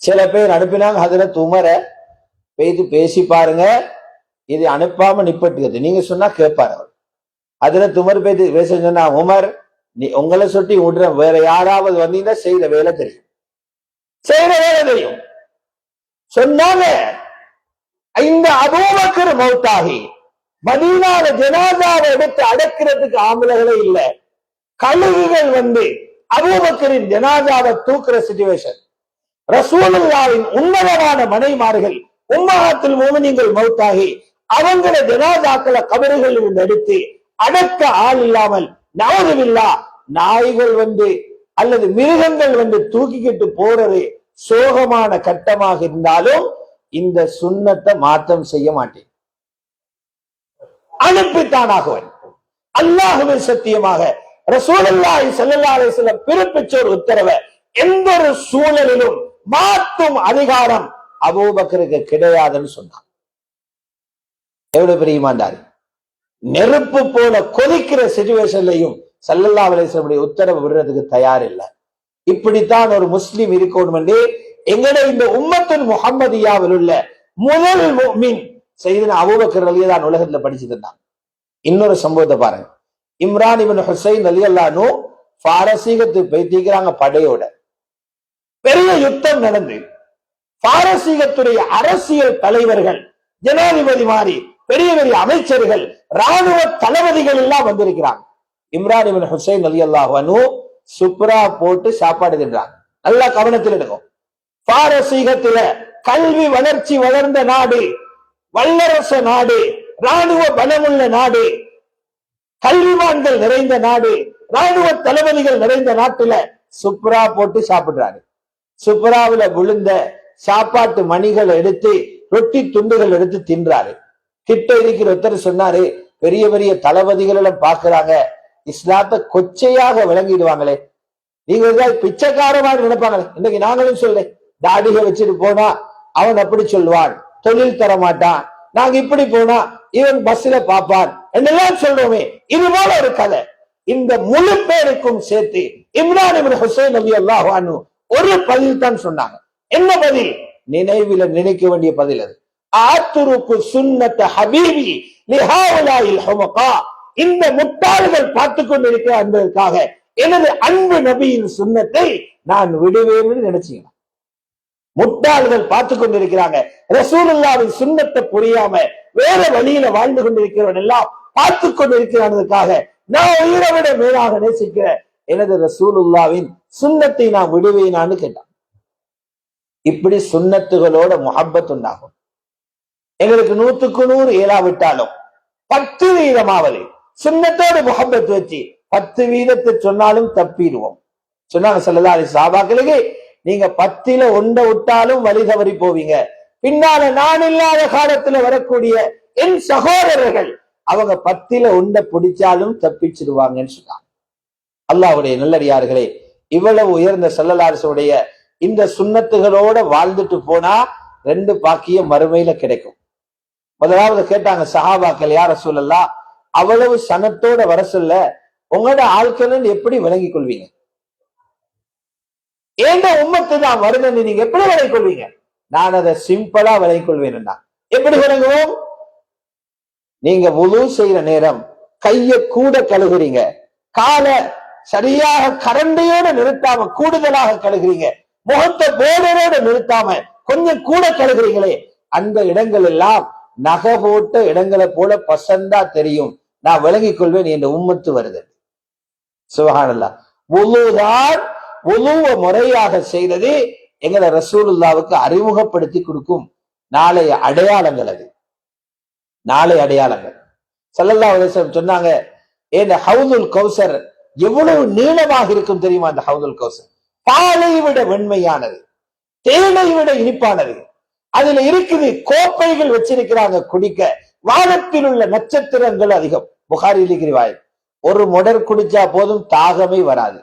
சில பேர் அனுப்பினாங்க. ஹஜ்ரத் உமர பேசி பாருங்க, இது அனுப்பாம நிப்பட்டுக்கிறது, நீங்க சொன்னா கேட்பாரு அவர். ஹஜ்ரத் உமர் பேச சொன்னா, உமர் நீ உங்களை சொட்டி விடுற, வேற யாராவது வந்தீங்கன்னா செய்த வேலை தெரியும் சொன்னாங்க. இந்த அபூபக்கர் மௌத்தாகி மதீனால ஜனாசாவை எடுத்து அடக்கிறதுக்கு ஆம்பளைகளே இல்ல. கழுகுகள் வந்து அபூபக்கரின் ஜனாசாவை தூக்குற சிச்சுவேஷன். ரசூலுல்லாஹின் உன்னதமான மனைமார்கள் உம்மஹாத்துல் முஃமினீன்கள் மௌத்தாகி அவங்கள ஜனாசாக்களை கபறுகளில் இருந்து எடுத்து அடக்க ஆள் இல்லாமல், நவுதுபில்லா, நாய்கள் வந்து அல்லது மிருகங்கள் வந்து தூக்கிக்கிட்டு போறது சோகமான கட்டமாக இருந்தாலும் இந்த சுன்னத்தை மாற்றம் செய்ய மாட்டேன், அனுப்பித்தானாகுவன். அல்லாஹ்வே சத்தியமாக ரசூலுல்லாஹி ஸல்லல்லாஹு அலைஹி வஸல்லம் பிறப்பிச்ச ஒரு உத்தரவை எந்த ஒரு சூழலிலும் மாற்றும் அதிகாரம் அபூபக்கருக்கு கிடையாதுன்னு சொன்னான். எவ்வளவு பெரிய ஈமான்தாரி! நெருப்பு போல கொதிக்கிற சிச்சுவேஷன்லையும் ஸல்லல்லாஹு அலைஹி வஸல்லம் உத்தரவு விடுறதுக்கு தயார் இல்லை. இப்படித்தான் ஒரு முஸ்லிம் இருக்கணும் என்று எங்கட இந்த உம்மத்துல் முஹம்மதியாவில் உள்ள முதல் முஃமின் சையதுனா அபூபக்கர் ரலியல்லாஹு அன்ஹு உலகத்துல படிச்சுட்டு இருந்தாங்க. இன்னொரு சம்பவத்தை பாருங்க. இம்ரான் இப்னு ஹுசைன் ரலியல்லாஹு அன்ஹு பாரசீகத்துக்கு போயிட்டிருக்கிறாங்க படையோட. பெரிய யுத்தம் நடந்து பாரசீகத்துடைய அரசியல் தலைவர்கள், ஜனாதிபதி மாதிரி பெரிய பெரிய அமைச்சர்கள், ராணுவ தளபதிகள் எல்லாம் வந்திருக்கிறாங்க. இம்ரான் இப்னு ஹுசைன் ரலியல்லாஹு அன்ஹு சுப்ரா போட்டு சாப்பாடு தின்றாங்க. நல்லா கவனத்தில் எடுக்கும். பாரசீகத்தில கல்வி வளர்ச்சி வளர்ந்த நாடு, வல்லரச நாடு, ராணுவ பலமுள்ள நாடு, கல்விமான்கள் நிறைந்த நாடு, ராணுவ தளபதிகள் நிறைந்த நாட்டுல சுப்ரா போட்டு சாப்பிடுறாரு. சுப்ராவில விழுந்த சாப்பாட்டு மணிகள் எடுத்து, ரொட்டி துண்டுகள் எடுத்து தின்றாரு. கிட்ட இருக்கிற ஒருத்தர் சொன்னாரு, பெரிய பெரிய தளபதிகள் எல்லாம் பாக்குறாங்க, இஸ்லாத்தை கொச்சையாக விளங்கிடுவாங்களே, நீங்க பிச்சைக்காரமாக நினைப்பாங்களே. இன்னைக்கு நாங்களும் சொல்ல, தாடிக வச்சுட்டு போனா அவன் அப்படி சொல்லுவான், தொழில் தர மாட்டான், நாங்க இப்படி போனா இவன் பஸ்ல பாப்பான் என்னெல்லாம் சொல்றோமே, இது போல ஒரு கதை. இந்த முழு பேருக்கும் சேர்த்து இம்ரான் இப்னு ஹுசைன் ரலியல்லாஹு அன்ஹு ஒரு பதில் தான் சொன்னாங்க. என்ன பதில்? நினைவில நினைக்க வேண்டிய பதில் அது. ஆத்துருக்கு சுன்னத ஹபீபி லிஹாவுலாயில் ஹுமகா, இந்த முட்டாள்கள் பார்த்து கொண்டிருக்கிற என்பதற்காக எனது அன்பு நபியின் சுன்னத்தை நான் விடுவேன்னு நினைச்சீங்க. முட்டாள்கள் பார்த்து கொண்டிருக்கிறாங்க, ரசூலுல்லாஹ்வின் சுன்னத்தை புரியாம வேற வழியில வாழ்ந்து கொண்டிருக்கிறவன் எல்லாம் பார்த்து கொண்டிருக்கிறானதுக்காக நான் உயிரை விட மேலாக நேசிக்கிற எனது ரசூலுல்லாஹ்வின் சுன்னத்தை நான் விடுவேனான்னு கேட்டான். இப்படி சுன்னத்துகளோட முஹப்பத் உண்டாகும். எங்களுக்கு 100க்கு 100 இயலாவிட்டாலும் 10% சுன்னத்தோடு முஹப்பத் வச்சு 10% சொன்னாலும் தப்பிடுவோம். சொன்னாங்க ஸல்லல்லாஹு அலைஹி சஹாபாக்களுக்கு, நீங்க 10ல் 1 விட்டாலும் வழி தவறி போவீங்க. பின்னால நான் இல்லாத காலத்துல வரக்கூடிய என் சகோதரர்கள் அவங்க 10ல் 1 பிடிச்சாலும் தப்பிச்சிடுவாங்கன்னு சொன்னாங்க. அல்லாஹ்வுடைய நல்லடியார்களே, இவ்வளவு உயர்ந்த ஸல்லல்லாஹு அலைஹி வஸல்லம் உடைய இந்த சுன்னத்துகளோட வாழ்ந்துட்டு போனா 2 பாக்கியம் மறுமையில கிடைக்கும். முதலாவது கேட்டாங்க சஹாபாக்கள், யா ரசூலல்லாஹ், அவ்வளவு சனத்தோட வர சொல்ல உங்களோட ஆட்கள் எப்படி விளங்கிக் கொள்வீங்க? ஏந்த உம்மத்து தான் வருதுன்னு நீங்க எப்படி விளங்கிக் கொள்வீங்க? நான் அதை சிம்பிளா விளங்கிக் கொள்வேன். எப்படி விளங்குவோம்? நீங்க வுது செய்யற நேரம் கைய கூட கழுகுறீங்க, காலை சரியாக கரண்டையோட நிறுத்தாம கூடுதலாக கழுகுறீங்க, முகத்தை போடரோட நிறுத்தாம கொஞ்சம் கூட கழுகுறீங்களே, அந்த இடங்கள் எல்லாம் நகை போட்ட இடங்களை போல பசந்தா தெரியும். நான் விளங்கிக் கொள்வேன் என்ற உம்மத்து வருது. சுப்ஹானல்லாஹ். வுதுதான், வுதுவ முறையாக செய்தது எங்களை ரசூலுல்லாவுக்கு அறிமுகப்படுத்தி கொடுக்கும் நாளைய அடையாளங்கள். அது நாளை அடையாளங்கள். ஸல்லல்லாஹு அலைஹி வஸல்லம் சொன்னாங்க, இந்த ஹவுதுல் கௌசர் எவ்வளவு நீளமாக இருக்கும் தெரியுமா? அந்த ஹவுதுல் கௌசர் பாலை விட வெண்மையானது, தேனை விட இனிப்பானது. அதுல இருக்குது கோப்பைகள் வச்சிருக்கிறாங்க குடிக்க, வானத்தில் உள்ள நட்சத்திரங்கள் அதிகம். புகாரில் இருக்கிறாய், ஒரு மொடர் குடிச்சா போதும் தாகமே வராது.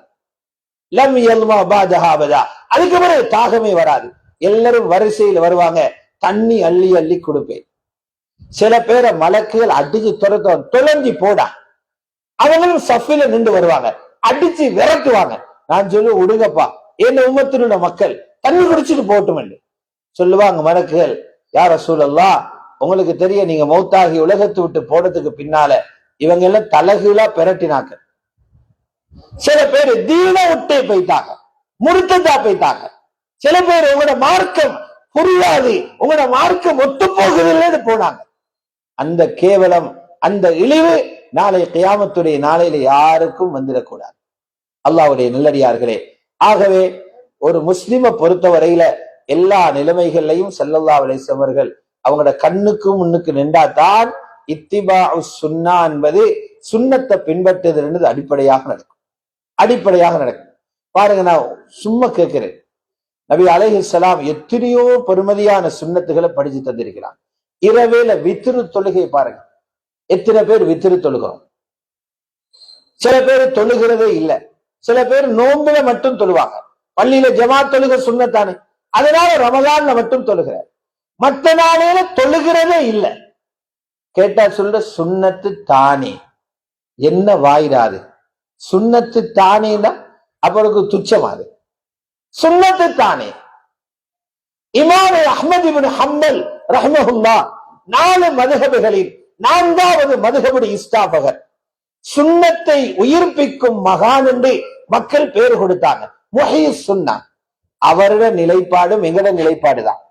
லம் யல்மா பாதஹா அபதா, அதுக்கு பிறகு தாகமே வராது. எல்லாரும் வரிசையில் வருவாங்க, தண்ணி அள்ளி அள்ளி கொடுப்பேன். சில பேரை மலக்குகள் அடிச்சு தொலைஞ்சி போடா, அவங்களும் சஃபில நின்று வருவாங்க, அடிச்சு விரட்டுவாங்க. நான் சொல்லு, விடுங்கப்பா, என்ன உம்மத்தினுடைய மக்கள் தண்ணி குடிச்சிட்டு போட்டும் சொல்லுவாங்க மலக்குகள். யா ரசூலல்லாஹ், உங்களுக்கு தெரிய, நீங்க மௌத்தாகி உலகத்தை விட்டு போனதுக்கு பின்னால இவங்க எல்லாம் தலகுலா பெரட்டினாங்க. சில பேர் தீன விட்டே போயிட்டாங்க, முறுத்ததா போயிட்டாங்க. சில பேர் உங்களோட மார்க்கம் புரியாது, உங்களோட மார்க்கம் ஒத்து போகுதுன்னு போனாங்க. அந்த கேவலம், அந்த இழிவு நாளை கியாமத்துடைய நாளையில யாருக்கும் வந்துடக்கூடாது. அல்லாஹ்வுடைய நல்லடியார்களே, ஆகவே ஒரு முஸ்லிமை பொறுத்தவரையில எல்லா நிலைமைகள்லையும் ஸல்லல்லாஹு அலைஹி வஸல்லம் அவர்கள் அவங்களோட கண்ணுக்கு முன்னுக்கு நின்றாதான் இத்திபாஉ சுன்னா என்பது, சுன்னத்தை பின்பற்றுதல் என்பது அடிப்படையாக நடக்கும். அடிப்படையாக நடக்கும். பாருங்க, நான் சும்மா கேட்கிறேன், நபி அலைஹிஸ்ஸலாம் எத்தனையோ பெருமதியான சுன்னத்துகளை படிச்சு தந்திருக்கிறான். இரவேல வித்ரு தொழுகை பாருங்க, எத்தனை பேர் வித்ரு தொழுகிறோம்? சில பேர் தொழுகிறதே இல்லை. சில பேர் நோம்புல மட்டும் தொழுவாங்க. பள்ளியில ஜமாத் தொழுக சுன்னத்தானே, அதனால ரமலான்ல மட்டும் தொழுகிறார். மற்ற நாளையில தொழுகிறதே இல்லை. கேட்டா சொல்ற சுன்னத்து தானே, என்ன வாயிடாது? சுன்னத்து தானேன்னா அவருக்கு துச்சமாது. சுன்னத்து தானே. இமாம் அஹ்மத் இப்னு ஹம்பல் ரஹ்மஹுல்லாஹ் 4 மதுஹபுகளில் நான்காவது மதுஹபுடைய இஸ்தாபகர், சுன்னத்தை உயிர்ப்பிக்கும் மகான் என்று மக்கள் பேர் கொடுத்தாங்க. முஹ்யிஸ் சுன்னா. அவரோட நிலைப்பாடும் எங்கட நிலைப்பாடுதான்.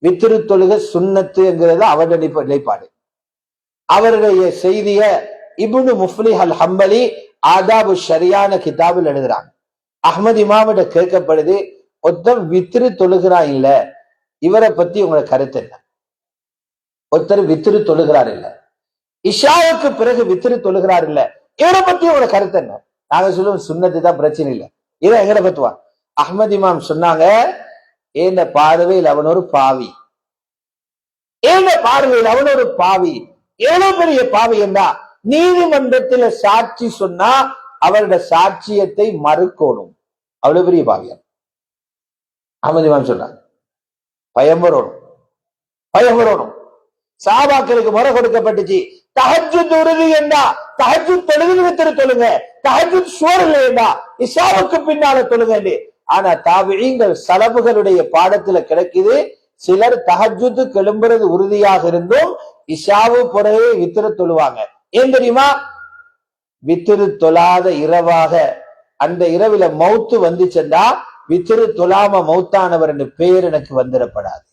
வித்ரு தொழுக சுன்னத்து என்கிறது அவருடைய நிலைப்பாடு. அவருடைய செய்திய இப்னு முஃப்லிஹ் அல் ஹம்பலி ஆதாபு ஷரியான கிதாபில் எழுதுறாங்க. அஹ்மது இமாமிட கேட்கப்படுது, ஒருத்தர் வித்ரு தொழுகிறான் இல்ல, இவரை பத்தி உங்களோட கருத்து என்ன? ஒருத்தர் வித்ரு தொழுகிறார் இல்ல, இஷாவுக்கு பிறகு வித்ரு தொழுகிறார் இல்ல, இவரை பத்தி உங்களோட கருத்து என்ன? நாங்க சொல்லுவோம் சுன்னத்து தான், பிரச்சனை இல்லை, இதை எங்கட பத்துவா. அஹ்மது இமாம் சொன்னாங்க, ஏந்த பார்வையில் அவன் ஒரு பாவி, ஏந்த பார்வையில் அவன் ஒரு பாவி. எவ்வளவு பெரிய பாவி என்றா, நீதிமன்றத்தில் சாட்சி சொன்னா அவருடைய சாட்சியத்தை மறுக்கணும், அவ்வளவு பெரிய பாவியா. அஹ்மது இமாம் சொன்னாங்க, பயம் வரணும், பயம் வரணும். சஹாபாக்களுக்கு முறை கொடுக்கப்பட்டுச்சு, தஹஜ்ஜுத் உறுதி என்றா தஹஜ்ஜுத் தொழுது வித்திரு தொழுங்க, தஹஜ்ஜுத் சுவர் இல்லையா இஷாவுக்கு பின்னால தொழுங்க. ஆனா தாபிஈங்கள் சலபுகளுடைய பாடத்துல கிடைக்குது, சிலர் தஹஜ்ஜுத் எழும்புறது உறுதியாக இருந்தும் இஷாவு பிறகு வித்திரு தொழுவாங்க. ஏன் தெரியுமா? வித்திரு தொழாத இரவாக அந்த இரவில மௌத்து வந்துச்சுன்னா வித்திரு தொழாம மௌத்தானவர் என்று பேர் எனக்கு வந்துடப்படாது.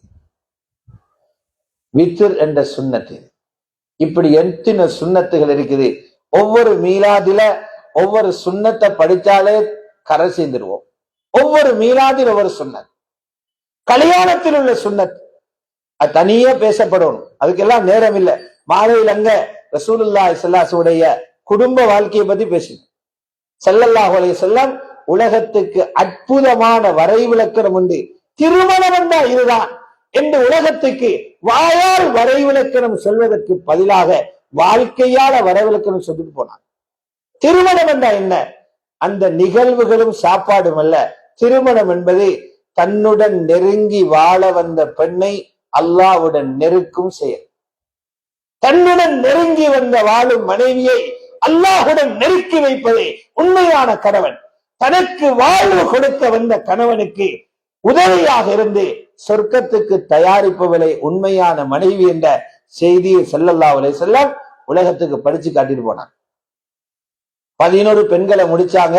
வித்திர் என்ற சுன்னத்து. இப்படி எத்தனை சுன்னத்துகள் இருக்குது. ஒவ்வொரு மீலாதில ஒவ்வொரு சுன்னத்தை படிச்சாலே கரை சேர்ந்துருவோம். ஒவ்வொரு மீலாதில் ஒவ்வொரு சுன்னத். கல்யாணத்தில் உள்ள சுன்னத் அது தனியா பேசப்படணும், அதுக்கெல்லாம் நேரம் இல்லை. மாலையில் அங்க ரசூலுல்லாஹி ஸல்லல்லாஹு அலைஹி வஸல்லம் குடும்ப வாழ்க்கையை பத்தி பேசணும். ஸல்லல்லாஹு அலைஹி வஸல்லம் உலகத்துக்கு அற்புதமான வரைவிலக்கணம் உண்டு. திருமணம் என்றா இதுதான் என்று உலகத்துக்கு வாயால் வரைவிலக்கணம் சொல்வதற்கு பதிலாக வாழ்க்கையால வரைவிலக்கணம் சொல்லிட்டு போனார். திருமணம் என்றா என்ன? அந்த நிகழ்வுகளும் சாப்பாடும் அல்ல. திருமணம் என்பது தன்னுடன் நெருங்கி வாழ வந்த பெண்ணை அல்லாஹ்வுடன் நெருக்கும் செயல். தன்னுடன் நெருங்கி வந்த வாழும் மனைவியை அல்லாஹ்வுடன் நெருக்கி வைப்பதே உண்மையான கணவன். தனக்கு வாழ்வு கொடுக்க வந்த கணவனுக்கு உதவியாக இருந்து சொர்க்கத்துக்கு தயாரிப்பவளை உண்மையான மனைவி என்ற செய்தியை ஸல்லல்லாஹு அலைஹி வஸல்லம் உலகத்துக்கு படிச்சு காட்டிட்டு போனாங்க. 11 பெண்களை முடிச்சாங்க.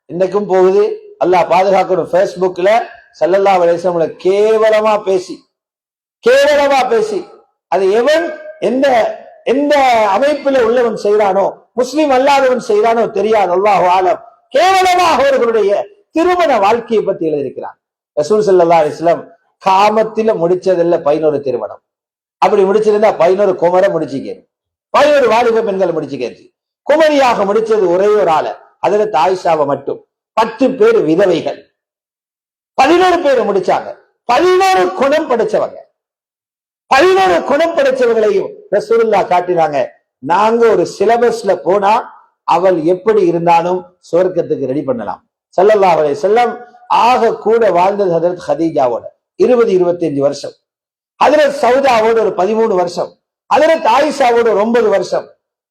இன்னைக்கும் போகுது, அல்லாஹ் பாதுகாக்கணும். பேஸ்புக்ல ஸல்லல்லாஹு அலைஹி வஸல்லம் கேவலமா பேசி அது எவன் எந்த எந்த அமைப்பில் உள்ளவன் செய்யறானோ, முஸ்லிம் அல்லாதவன் செய்யறானோ தெரியாது, அல்லாஹு ஆலம். கேவலமாக அவர்களுடைய திருமண வாழ்க்கையை பத்தி எழுதியிருக்கிறான். ரசூல் ஸல்லல்லாஹு அலைஹி வஸல்லம் காமத்தில முடிச்சதில்ல 11 திருமணம். அப்படி முடிச்சிருந்தா 11 குமரை முடிச்சுக்கேன், 11 வாலிப பெண்களை முடிச்சுக்கேன். குமரியாக முடிச்சது ஒரே ஒரு ஆளை, அதுல ஆயிஷாவை மட்டும். 10 பேர் விதவைகள், 11 பேர் முடிச்சாங்க. 11 குணம் படைச்சவங்க, 11 குணம் படைச்சவங்களையும் ரசூலுல்லாஹ் காட்டினாங்க. நாங்க ஒரு சிலபஸ்ல போனா அவள் எப்படி இருந்தாலும் சொர்க்கத்துக்கு ரெடி பண்ணலாம். ஸல்லல்லாஹு அலைஹி வஸல்லம் ஆக கூட வாழ்ந்தது ஹஜ்ரத் ஹதீஜாவோட 20-25 வருஷம், ஹஜ்ரத் சௌதாவோட ஒரு 13 வருஷம், ஹஜ்ரத் ஆயிஷாவோட 9 வருஷம்,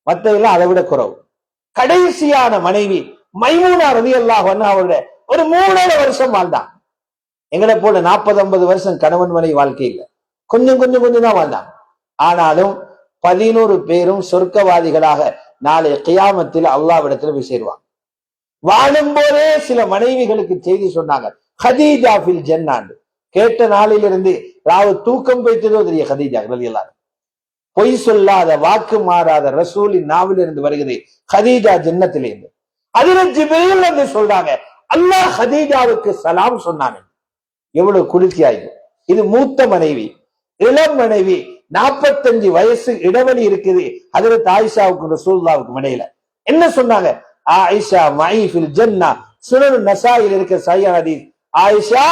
மற்றவெல்லாம் அதை விட குறவு. கடைசியான மனைவி மைமூனா ரலியல்லாஹு அன்ஹா அவருடைய ஒரு 3 வருஷம் வாழ்ந்தான். எங்களை போல 40-50 வருஷம் கணவன் மனைவி வாழ்க்கை இல்லை, கொஞ்சம் தான் வாழ்ந்தான். ஆனாலும் 11 பேரும் சொர்க்கவாதிகளாக நாளை கியாமத்தில் அல்லாஹ்விடத்துல போய் சேருவாங்க. வாழும் போதே சில மனைவிகளுக்கு செய்தி சொன்னாங்க, ஹதீஜா ஃபில் ஜன்னான்னு. கேட்ட நாளிலிருந்து ராவு தூக்கம் வைத்ததோ தெரிய ஹதீஜா ரலியல்லாஹு. பொய் சொல்லாத வாக்கு மாறாத ரசூலின் நாவிலிருந்து வருகிறது ஹதீஜா ஜன்னத்திலிருந்து. ஹஜ்ரத் ஜிப்ரீல் என்று சொல்றாங்க, அல்லாஹ் ஹதீஜாவுக்கு சலாம் சொன்னாங்க. எவ்வளவு குளிர்ச்சியாயிரு. இது மூத்த மனைவி, இளம் மனைவி, 45 வயசு இடைவெளி இருக்குது ஹஜ்ரத் ஆயிஷாவுக்கு ரசூலுல்லாஹ்வுக்கு இடையில. என்ன சொன்னாங்க? ஆயிஷா மஇ ஃபில் ஜன்னா. சுனன் நசாயில் இருக்க சஹீஹ் ஹதீஸ். ஆயிஷா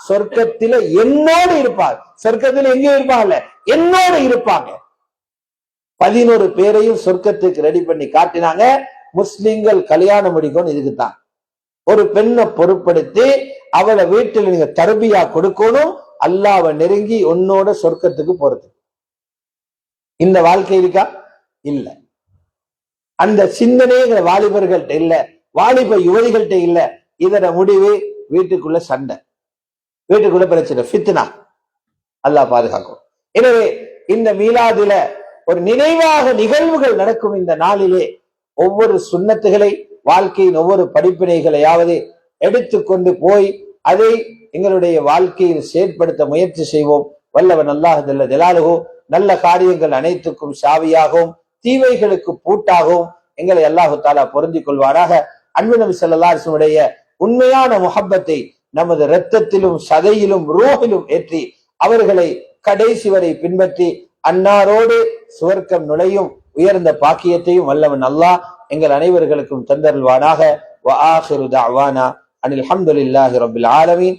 சொர்க்கத்தில என்னோடு இருப்பார். சொர்க்கத்தில் எங்கே இருப்பாங்கல்ல, என்னோடு இருப்பாங்க. 11 பேரையும் சொர்க்கத்துக்கு ரெடி பண்ணி காட்டினாங்க. முஸ்லிம்கள் கல்யாணம் முடிக்கணும் இதுக்குத்தான். ஒரு பெண்ணை பொறுப்படுத்தி அவளை வீட்டில் நீங்க தர்பியா கொடுக்கணும், அல்லாஹ்வை நெருங்கி உன்னோட சொர்க்கத்துக்கு போறது. இந்த வாழ்க்கை இருக்கா? இல்ல. அந்த சிந்தனைங்கிற வாலிபர்கள்ட்ட இல்ல, வாலிப யுவதிகள்கிட்ட இல்ல. இதோட முடிவு வீட்டுக்குள்ள சண்டை, வீட்டுக்குள்ள பிரச்சனை, ஃபித்னா. அல்லாஹ் பாதுகாக்கும். எனவே இந்த மீலாதுல ஒரு நினைவாக நிகழ்வுகள் நடக்கும் இந்த நாளிலே ஒவ்வொரு சுன்னத்துகளை வாழ்க்கையின் ஒவ்வொரு படிப்பினைகளையாவது எடுத்துக்கொண்டு போய் அதை எங்களுடைய வாழ்க்கையில் செயற்படுத்த முயற்சி செய்வோம். வல்லவன் அல்லாஹ் ஜல்ல ஜலாலுஹு நல்ல காரியங்கள் அனைத்துக்கும் சாவியாகவும் தீமைகளுக்கு பூட்டாகவும் எங்களை அல்லாஹு தாலா பொருந்திக் கொள்வாராக. அன்பு நபி ஸல்லல்லாஹு அலைஹி வஸல்லம் உடைய உண்மையான முஹப்பத்தை நமது இரத்தத்திலும் சதையிலும் ரூஹிலும் ஏற்றி அவர்களை கடைசி வரை பின்பற்றி அன்னாரோடு சுவர்க்கம் நுழையும் உயர்ந்த பாக்கியத்தையும் வல்லவன் அல்லாஹ் எங்கள் அனைவர்களுக்கும் தந்தருள்வானாக. வ ஆகிரு தஅவானா அனில் ஹம்துலில்லாஹி ரப்பில் ஆலமீன்.